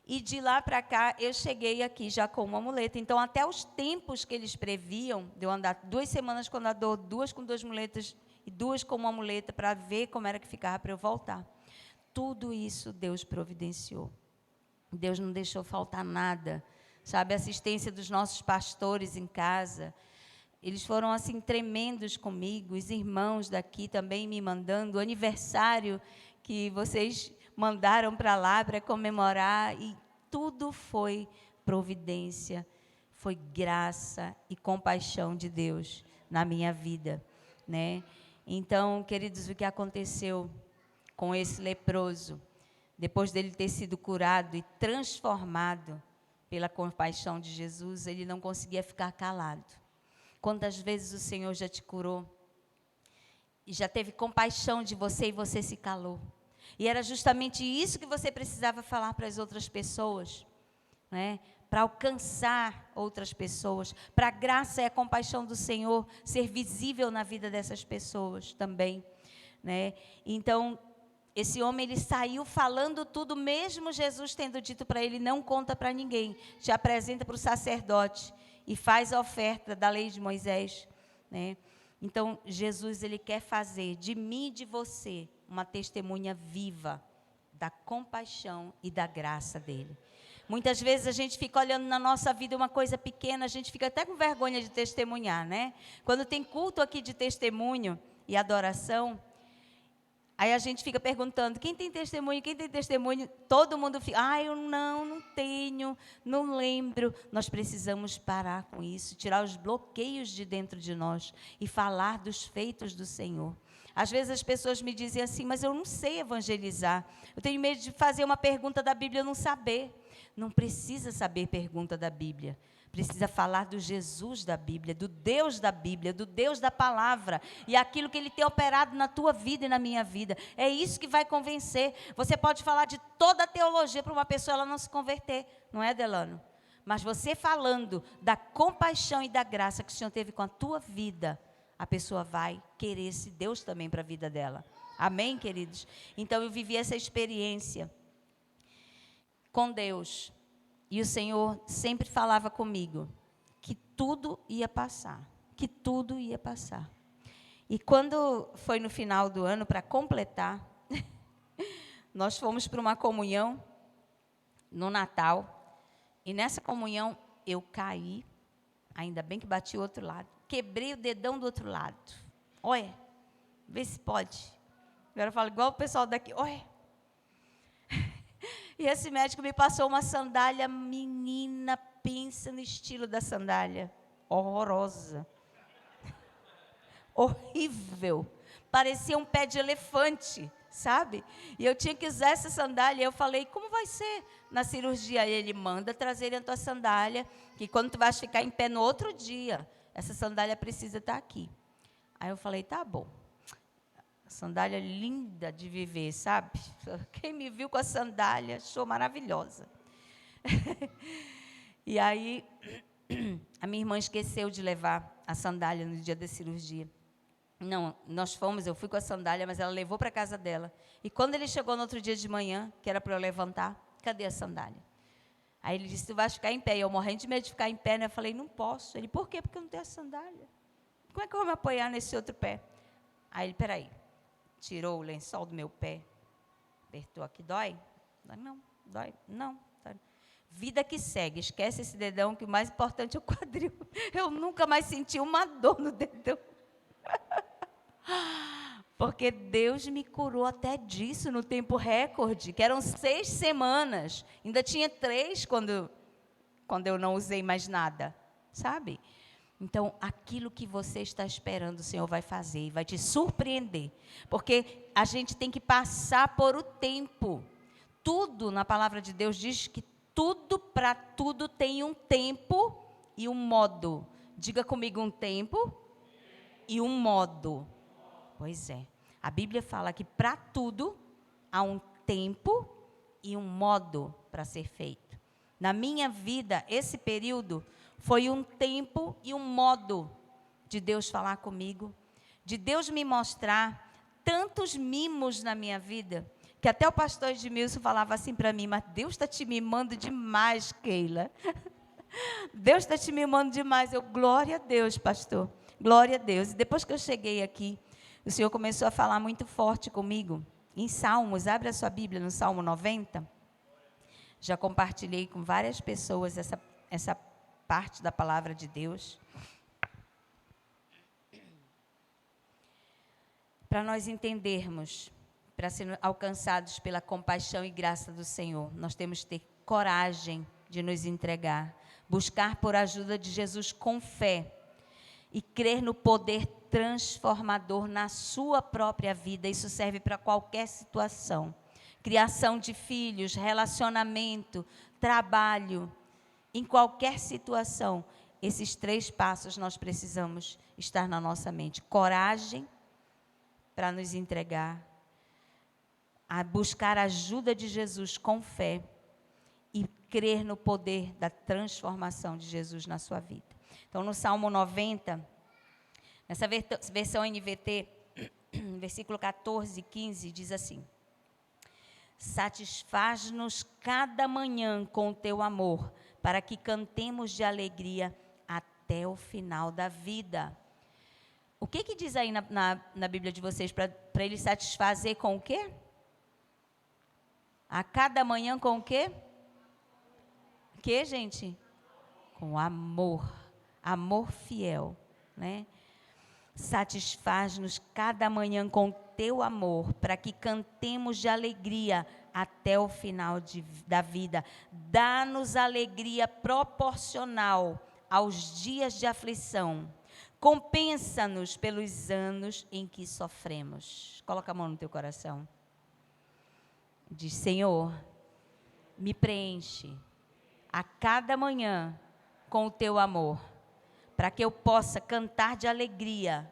Speaker 1: E de lá para cá, eu cheguei aqui já com uma muleta. Então, até os tempos que eles previam, de eu andar 2 semanas com andador, 2 com 2 muletas e 2 com uma muleta, para ver como era que ficava para eu voltar. Tudo isso Deus providenciou. Deus não deixou faltar nada. Sabe, a assistência dos nossos pastores em casa, eles foram assim tremendos comigo, os irmãos daqui também me mandando, o aniversário que vocês mandaram para lá para comemorar, e tudo foi providência, foi graça e compaixão de Deus na minha vida, né? Então, queridos, o que aconteceu com esse leproso, depois dele ter sido curado e transformado pela compaixão de Jesus, ele não conseguia ficar calado. Quantas vezes o Senhor já te curou e já teve compaixão de você e você se calou? E era justamente isso que você precisava falar para as outras pessoas, né? Para alcançar outras pessoas, para a graça e a compaixão do Senhor ser visível na vida dessas pessoas também, né? Então, esse homem, ele saiu falando tudo, mesmo Jesus tendo dito para ele, não conta para ninguém, te apresenta para o sacerdote e faz a oferta da lei de Moisés, né? Então, Jesus, ele quer fazer de mim e de você uma testemunha viva da compaixão e da graça dele. Muitas vezes a gente fica olhando na nossa vida uma coisa pequena, a gente fica até com vergonha de testemunhar, né? Quando tem culto aqui de testemunho e adoração, Aí a gente fica perguntando, quem tem testemunho, quem tem testemunho? Todo mundo fica, eu não tenho, não lembro. Nós precisamos parar com isso, tirar os bloqueios de dentro de nós e falar dos feitos do Senhor. Às vezes as pessoas me dizem assim, mas eu não sei evangelizar. Eu tenho medo de fazer uma pergunta da Bíblia e não saber. Não precisa saber pergunta da Bíblia. Precisa falar do Jesus da Bíblia, do Deus da palavra, e aquilo que Ele tem operado na tua vida e na minha vida. É isso que vai convencer. Você pode falar de toda a teologia para uma pessoa, ela não se converter, não é, Delano? Mas você falando da compaixão e da graça que o Senhor teve com a tua vida, a pessoa vai querer esse Deus também para a vida dela. Amém, queridos? Então eu vivi essa experiência com Deus. E o Senhor sempre falava comigo que tudo ia passar, que tudo ia passar. E quando foi no final do ano, para completar, nós fomos para uma comunhão no Natal. E nessa comunhão eu caí, ainda bem que bati o outro lado, quebrei o dedão do outro lado. Olha, vê se pode. Agora eu falo igual o pessoal daqui, olha. E esse médico me passou uma sandália, menina, pensa no estilo da sandália, horrorosa, horrível, parecia um pé de elefante, sabe? E eu tinha que usar essa sandália, e eu falei, como vai ser na cirurgia? Ele manda trazerem a tua sandália, que quando tu vais ficar em pé no outro dia, essa sandália precisa estar aqui. Aí eu falei, tá bom. Sandália linda de viver, sabe? Quem me viu com a sandália achou maravilhosa. E aí, a minha irmã esqueceu de levar a sandália no dia da cirurgia. Não, eu fui com a sandália, mas ela levou para a casa dela. E quando ele chegou no outro dia de manhã, que era para eu levantar, cadê a sandália? Aí ele disse, tu vais ficar em pé. E eu morrendo de medo de ficar em pé, né? Eu falei, não posso. Ele, por quê? Porque eu não tenho a sandália. Como é que eu vou me apoiar nesse outro pé? Aí ele, peraí. Tirou o lençol do meu pé, apertou aqui, dói? Não, dói, não. Dói. Vida que segue, esquece esse dedão, que o mais importante é o quadril. Eu nunca mais senti uma dor no dedão. Porque Deus me curou até disso no tempo recorde, que eram 6 semanas. Ainda tinha 3 quando eu não usei mais nada, sabe? Então, aquilo que você está esperando, o Senhor vai fazer e vai te surpreender. Porque a gente tem que passar por o tempo. Tudo na palavra de Deus diz que tudo para tudo tem um tempo e um modo. Diga comigo, um tempo e um modo. Pois é. A Bíblia fala que para tudo há um tempo e um modo para ser feito. Na minha vida, esse período foi um tempo e um modo de Deus falar comigo, de Deus me mostrar tantos mimos na minha vida, que até o pastor Edmilson falava assim para mim, mas Deus está te mimando demais, Keila. Deus está te mimando demais. Eu, glória a Deus, pastor, glória a Deus. E depois que eu cheguei aqui, o Senhor começou a falar muito forte comigo, em Salmos, abre a sua Bíblia no Salmo 90. Já compartilhei com várias pessoas essa parte da palavra de Deus. Para nós entendermos, para sermos alcançados pela compaixão e graça do Senhor, nós temos que ter coragem de nos entregar, buscar por ajuda de Jesus com fé e crer no poder transformador na sua própria vida. Isso serve para qualquer situação. Criação de filhos, relacionamento, trabalho. Em qualquer situação, esses 3 passos nós precisamos estar na nossa mente. Coragem para nos entregar, a buscar a ajuda de Jesus com fé e crer no poder da transformação de Jesus na sua vida. Então, no Salmo 90, nessa versão NVT, versículo 14 e 15, diz assim: satisfaz-nos cada manhã com o teu amor, para que cantemos de alegria até o final da vida. O que diz aí na Bíblia de vocês, para ele satisfazer com o quê? A cada manhã com o quê? O quê, gente? Com amor. Amor fiel, né? Satisfaz-nos cada manhã com teu amor, para que cantemos de alegria até o final da vida. Dá-nos alegria proporcional aos dias de aflição. Compensa-nos pelos anos em que sofremos. Coloca a mão no teu coração. Diz: Senhor, me preenche a cada manhã com o teu amor, para que eu possa cantar de alegria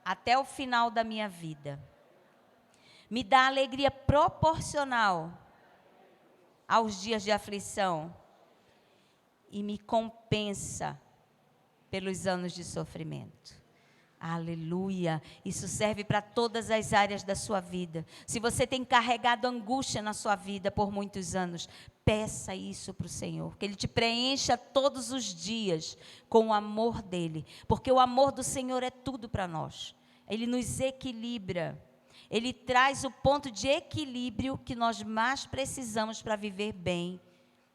Speaker 1: até o final da minha vida. Me dá alegria proporcional aos dias de aflição e me compensa pelos anos de sofrimento. Aleluia. Isso serve para todas as áreas da sua vida. Se você tem carregado angústia na sua vida por muitos anos, peça isso para o Senhor, que Ele te preencha todos os dias com o amor dEle, porque o amor do Senhor é tudo para nós. Ele nos equilibra, Ele traz o ponto de equilíbrio que nós mais precisamos para viver bem,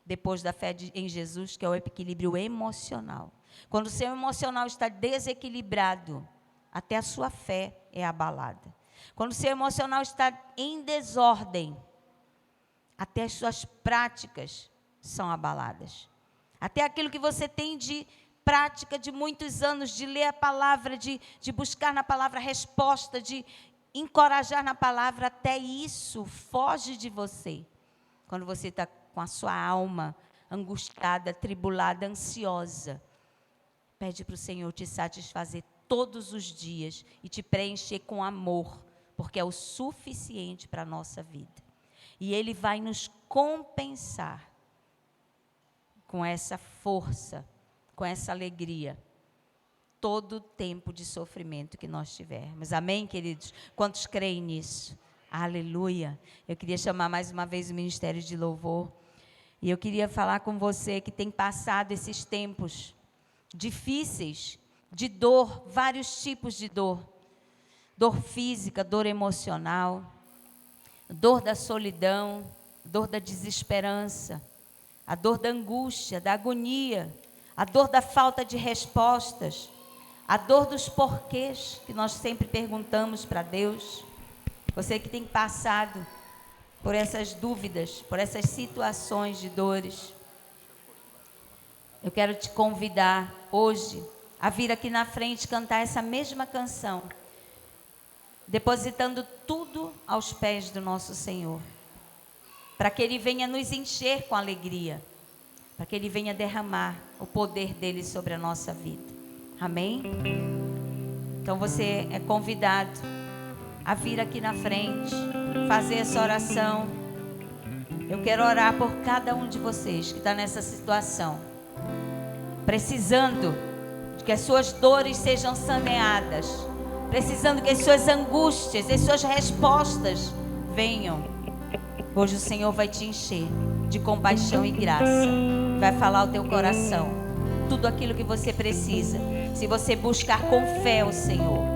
Speaker 1: depois da fé em Jesus, que é o equilíbrio emocional. Quando o seu emocional está desequilibrado, até a sua fé é abalada. Quando o seu emocional está em desordem, até as suas práticas são abaladas. Até aquilo que você tem de prática de muitos anos, de ler a palavra, de buscar na palavra resposta, de encorajar na palavra, até isso foge de você. Quando você está com a sua alma angustiada, atribulada, ansiosa, pede para o Senhor te satisfazer todos os dias e te preencher com amor, porque é o suficiente para a nossa vida. E Ele vai nos compensar com essa força, com essa alegria, todo o tempo de sofrimento que nós tivermos. Amém, queridos? Quantos creem nisso? Aleluia. Eu queria chamar mais uma vez o Ministério de Louvor. E eu queria falar com você que tem passado esses tempos difíceis, de dor, vários tipos de dor. Dor física, dor emocional, dor da solidão, dor da desesperança, a dor da angústia, da agonia, a dor da falta de respostas, a dor dos porquês que nós sempre perguntamos para Deus. Você que tem passado por essas dúvidas, por essas situações de dores, eu quero te convidar hoje a vir aqui na frente cantar essa mesma canção, depositando tudo aos pés do nosso Senhor, para que Ele venha nos encher com alegria, para que Ele venha derramar o poder dEle sobre a nossa vida. Amém? Então você é convidado a vir aqui na frente, fazer essa oração. Eu quero orar por cada um de vocês que está nessa situação, precisando de que as suas dores sejam saneadas, precisando que as suas angústias, as suas respostas venham. Hoje o Senhor vai te encher de compaixão e graça, vai falar ao teu coração tudo aquilo que você precisa, se você buscar com fé o Senhor.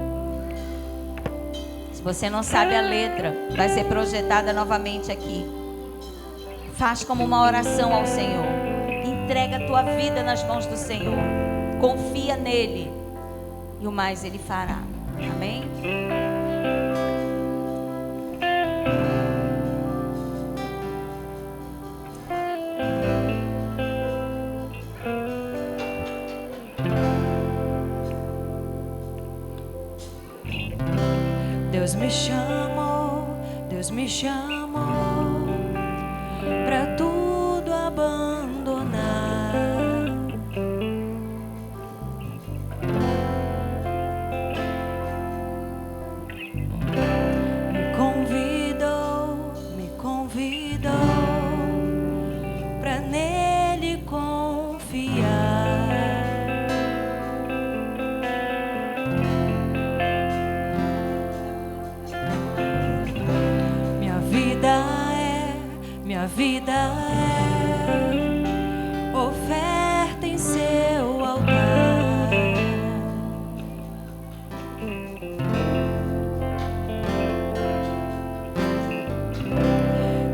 Speaker 1: Se você não sabe a letra, vai ser projetada novamente aqui. Faz como uma oração ao Senhor, entrega a tua vida nas mãos do Senhor, confia nele e o mais Ele fará. Amém?
Speaker 5: Deus me chamou para tudo abandonar. Me convidou para nele confiar. Minha vida é oferta em seu altar.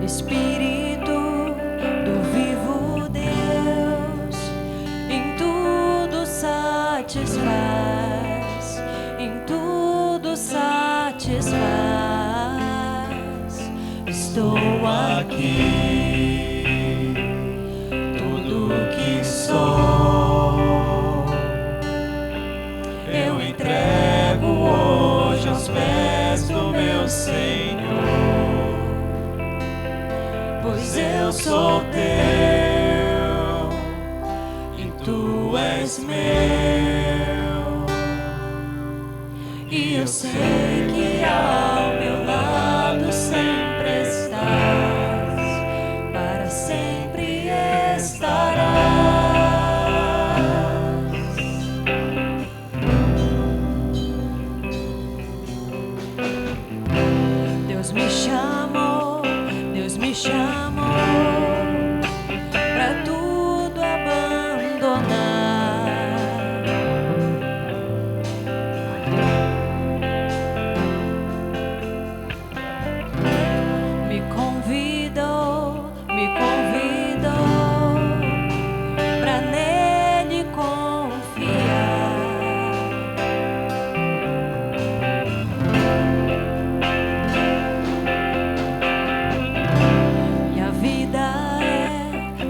Speaker 5: Espírito do vivo Deus, em tudo satisfaz, em tudo satisfaz. satisfaz. Estou
Speaker 4: aqui, tudo que sou, eu entrego hoje aos pés do meu Senhor, pois eu sou teu e tu és meu, e eu sei que ao meu lado sempre estás, para sempre estarás.
Speaker 5: Deus me chamou pra tudo abandonar. Me convidou pra nele confiar.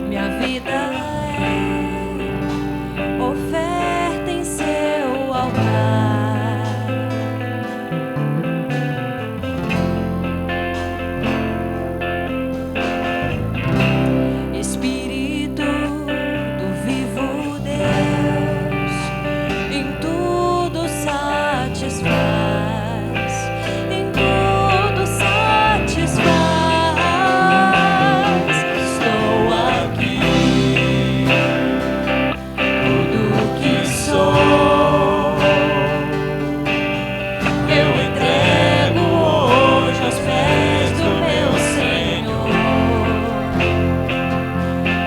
Speaker 5: Minha vida é oferta em seu altar. Espírito do vivo Deus, em tudo satisfaz, em tudo satisfaz.
Speaker 4: Estou aqui, tudo que sou, eu entrego hoje aos pés do meu Senhor,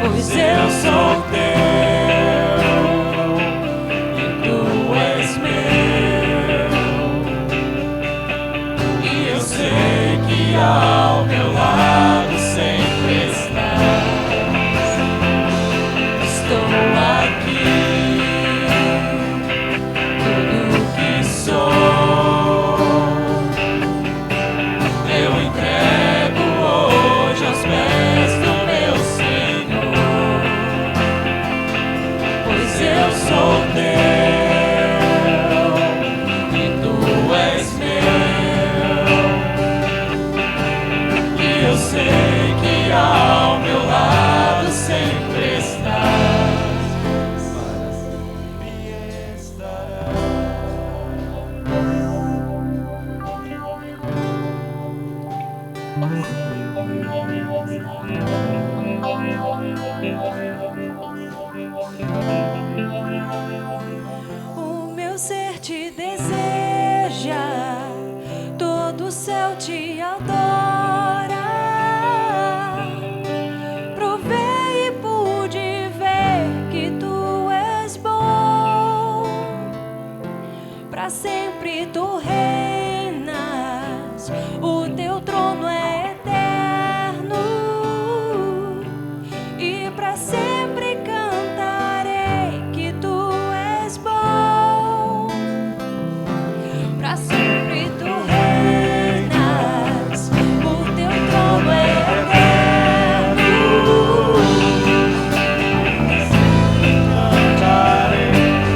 Speaker 4: pois eu sou teu e tu és meu, e eu sei que ao meu lado sempre estás. Estou aqui, tudo que sou, eu entrego hoje aos pés do meu Senhor, pois eu sou teu e tu és meu, e eu sei que ao meu lado sempre estás, para sempre
Speaker 5: O meu ser te deseja, todo o céu te adora. Provei e pude ver que tu és bom, pra sempre tu reinas, o teu trono é eterno, e pra sempre cantarei que tu és bom. Pra sempre tu reinas, o teu trono é eterno,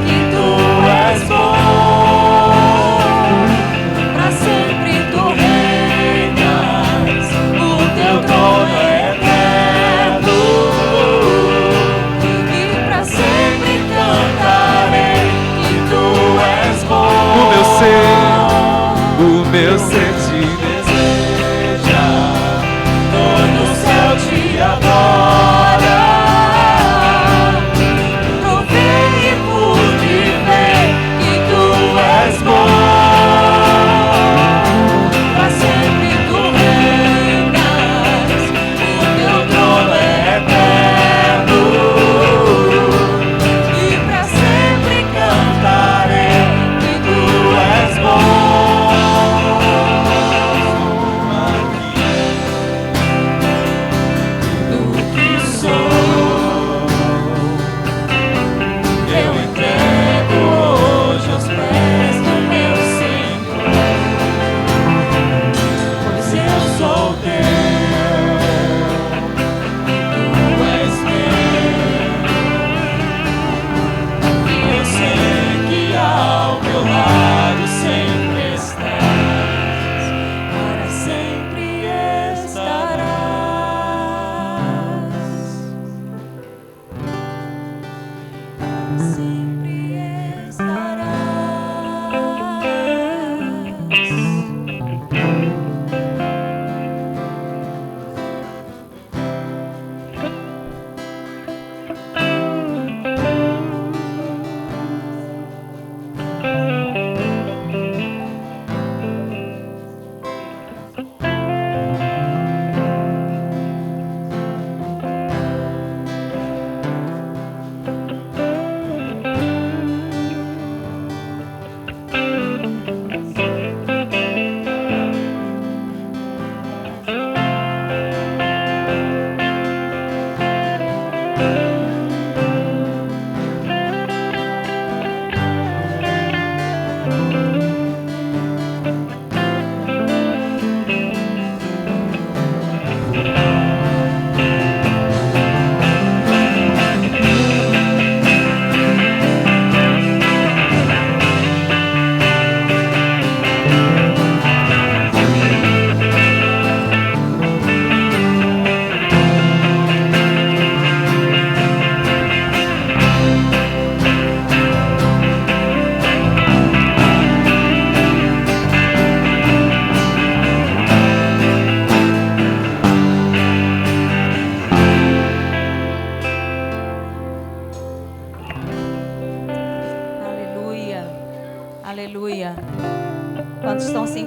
Speaker 4: que tu és bom.
Speaker 5: pra sempre tu reinas, o teu trono é eterno, e pra sempre cantarei que tu és bom.
Speaker 4: O meu ser te deseja, todo o céu te adora.
Speaker 5: Provei e pude ver que tu és bom, pra sempre tu reinas, o teu trono é eterno, e pra sempre cantarei que tu és bom.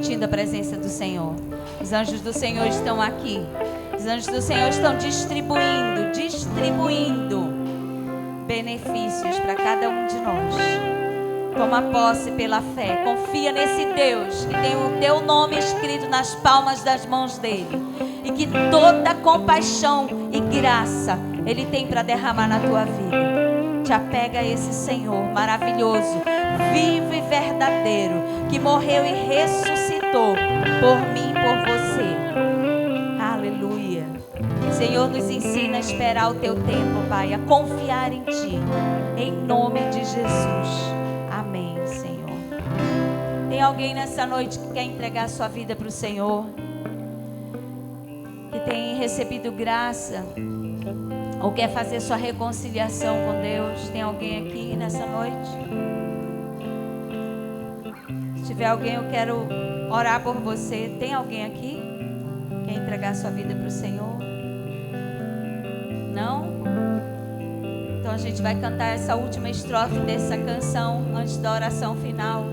Speaker 1: sentindo a presença do Senhor. Os anjos do Senhor estão aqui. Os anjos do Senhor estão distribuindo benefícios para cada um de nós. Toma posse pela fé. Confia nesse Deus que tem o teu nome escrito nas palmas das mãos dele. E que toda compaixão e graça ele tem para derramar na tua vida. Te apega a esse Senhor maravilhoso, vivo e verdadeiro, que morreu e ressuscitou por mim e por você. Aleluia. Senhor, nos ensina a esperar o teu tempo, Pai, a confiar em Ti, em nome de Jesus. Amém, Senhor. Tem alguém nessa noite que quer entregar sua vida para o Senhor? Que tem recebido graça? Ou quer fazer sua reconciliação com Deus? Tem alguém aqui nessa noite? Se tiver alguém, eu quero orar por você. Tem alguém aqui? Quer entregar sua vida para o Senhor? Não? Então a gente vai cantar essa última estrofe dessa canção antes da oração final.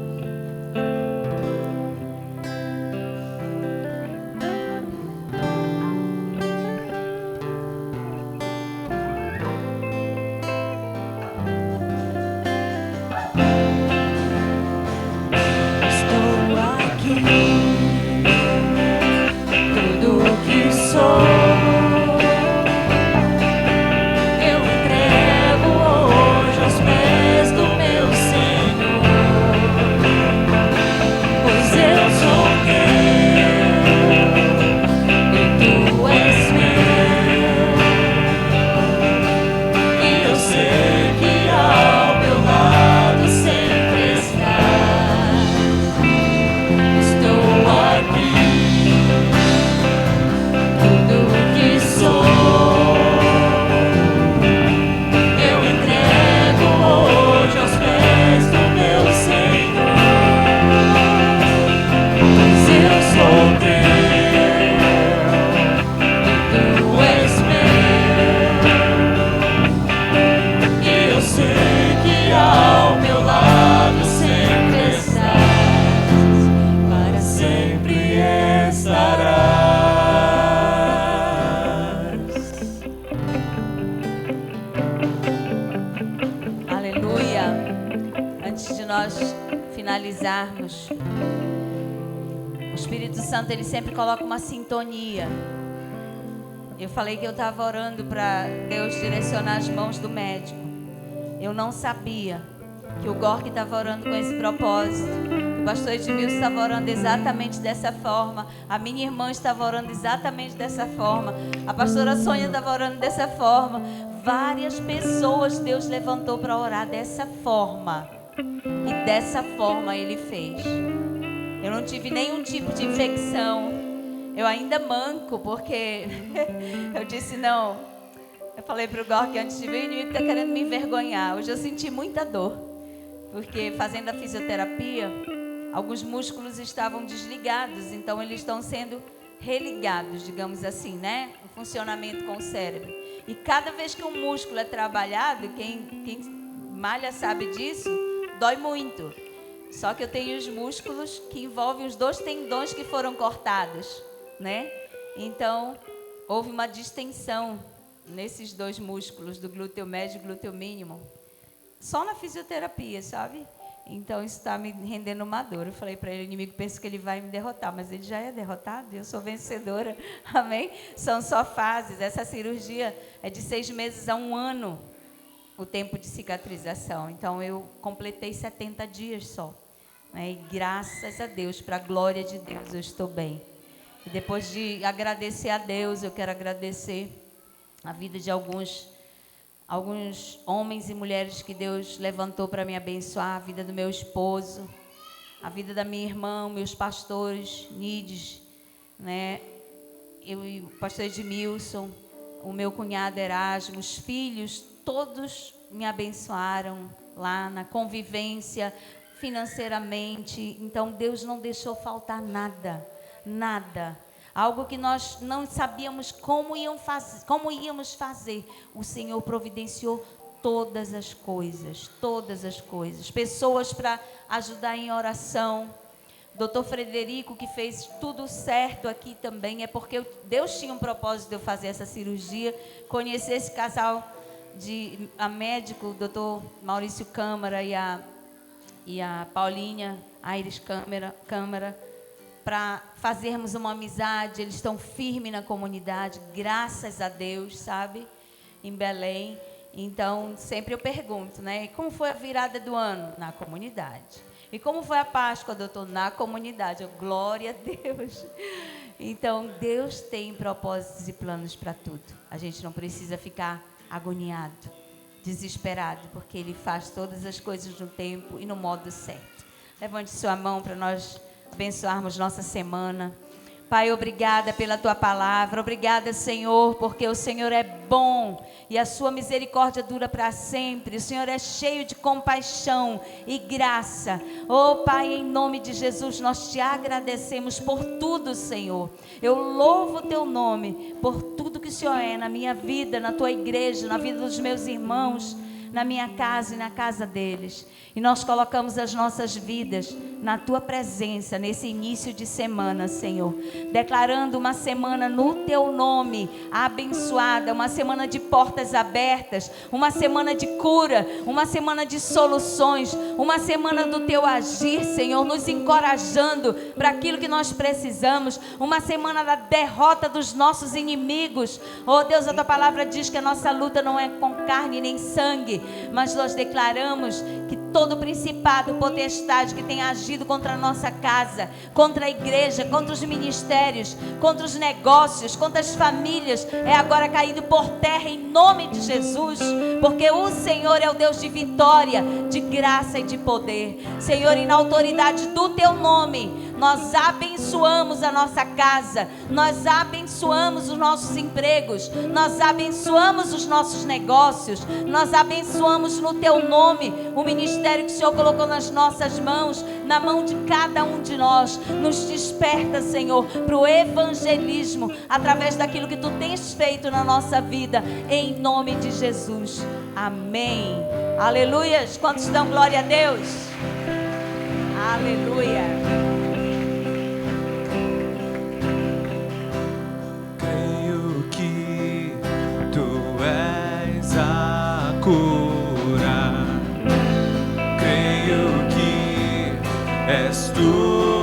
Speaker 1: Finalizarmos, o Espírito Santo ele sempre coloca uma sintonia. Eu falei que eu estava orando para Deus direcionar as mãos do médico. Eu não sabia que o Gork estava orando com esse propósito. O pastor Edmilson estava orando exatamente dessa forma. A minha irmã estava orando exatamente dessa forma. A pastora Sônia estava orando dessa forma. Várias pessoas Deus levantou para orar dessa forma. E dessa forma ele fez. Eu não tive nenhum tipo de infecção. Eu ainda manco, porque eu disse não. Eu falei para o Gork antes de vir, o inimigo está querendo me envergonhar. Hoje eu senti muita dor, porque fazendo a fisioterapia, alguns músculos estavam desligados, então eles estão sendo religados, digamos assim, né? O funcionamento com o cérebro. E cada vez que um músculo é trabalhado, quem malha sabe disso, dói muito. Só que eu tenho os músculos que envolvem os 2 tendões que foram cortados, né? Então, houve uma distensão nesses 2 músculos, do glúteo médio e glúteo mínimo, só na fisioterapia, sabe? Então, isso está me rendendo uma dor. Eu falei para ele, o inimigo pensa que ele vai me derrotar, mas ele já é derrotado, eu sou vencedora, amém? São só fases. Essa cirurgia é de 6 meses a 1 ano, o tempo de cicatrização. Então, eu completei 70 dias só, né? E graças a Deus, para a glória de Deus, eu estou bem. E depois de agradecer a Deus, eu quero agradecer a vida de alguns homens e mulheres que Deus levantou para me abençoar, a vida do meu esposo, a vida da minha irmã, meus pastores, Nides, né? Eu e o pastor Edmilson, o meu cunhado Erasmo, os filhos, todos me abençoaram lá na convivência, financeiramente. Então Deus não deixou faltar nada, nada. Algo que nós não sabíamos como íamos fazer. O Senhor providenciou todas as coisas. Pessoas para ajudar em oração, Doutor Frederico, que fez tudo certo aqui também, é porque Deus tinha um propósito de eu fazer essa cirurgia. Conhecer esse casal a médico, o doutor Maurício Câmara e a Paulinha Aires Câmara, para fazermos uma amizade. Eles estão firmes na comunidade, graças a Deus, sabe? Em Belém. Então, sempre eu pergunto, né? Como foi a virada do ano? Na comunidade. E como foi a Páscoa, doutor? Na comunidade. Glória a Deus. Então, Deus tem propósitos e planos para tudo. A gente não precisa ficar agoniado, desesperado, porque Ele faz todas as coisas no tempo e no modo certo. Levante sua mão para nós abençoarmos nossa semana. Pai, obrigada pela Tua palavra. Obrigada, Senhor, porque o Senhor é bom e a Sua misericórdia dura para sempre. O Senhor é cheio de compaixão e graça. Oh, Pai, em nome de Jesus, nós Te agradecemos por tudo, Senhor. Eu louvo o Teu nome por tudo que o Senhor é na minha vida, na Tua igreja, na vida dos meus irmãos, na minha casa e na casa deles. E nós colocamos as nossas vidas na Tua presença, nesse início de semana, Senhor. Declarando uma semana no Teu nome, abençoada, uma semana de portas abertas, uma semana de cura, uma semana de soluções, uma semana do Teu agir, Senhor, nos encorajando para aquilo que nós precisamos, uma semana da derrota dos nossos inimigos. Oh Deus, a Tua palavra diz que a nossa luta não é com carne nem sangue, mas nós declaramos que todo principado, potestade que tem agido contra a nossa casa, contra a igreja, contra os ministérios, contra os negócios, contra as famílias, é agora caído por terra em nome de Jesus, porque o Senhor é o Deus de vitória, de graça e de poder. Senhor, e na autoridade do Teu nome, nós abençoamos a nossa casa, nós abençoamos os nossos empregos, nós abençoamos os nossos negócios, nós abençoamos no Teu nome o ministério que o Senhor colocou nas nossas mãos, na mão de cada um de nós. Nos desperta, Senhor, para o evangelismo, através daquilo que Tu tens feito na nossa vida, em nome de Jesus. Amém. Aleluias. Quantos dão glória a Deus? Aleluia.
Speaker 4: Creio que Tu és a cura. Creio que és Tu